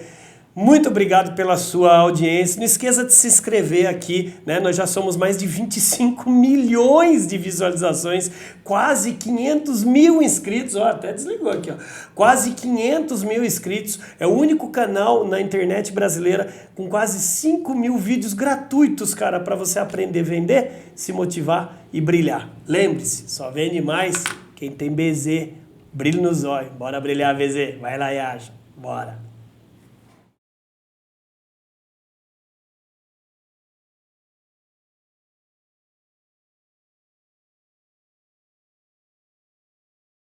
muito obrigado pela sua audiência. Não esqueça de se inscrever aqui, né? Nós já somos mais de 25 milhões de visualizações, quase 500 mil inscritos. Ó, até desligou aqui, ó. Quase 500 mil inscritos. É o único canal na internet brasileira com quase 5 mil vídeos gratuitos, cara, para você aprender a vender, se motivar e brilhar. Lembre-se, só vende mais quem tem BZ. Brilho nos olhos. Bora brilhar, BZ. Vai lá e acha. Bora.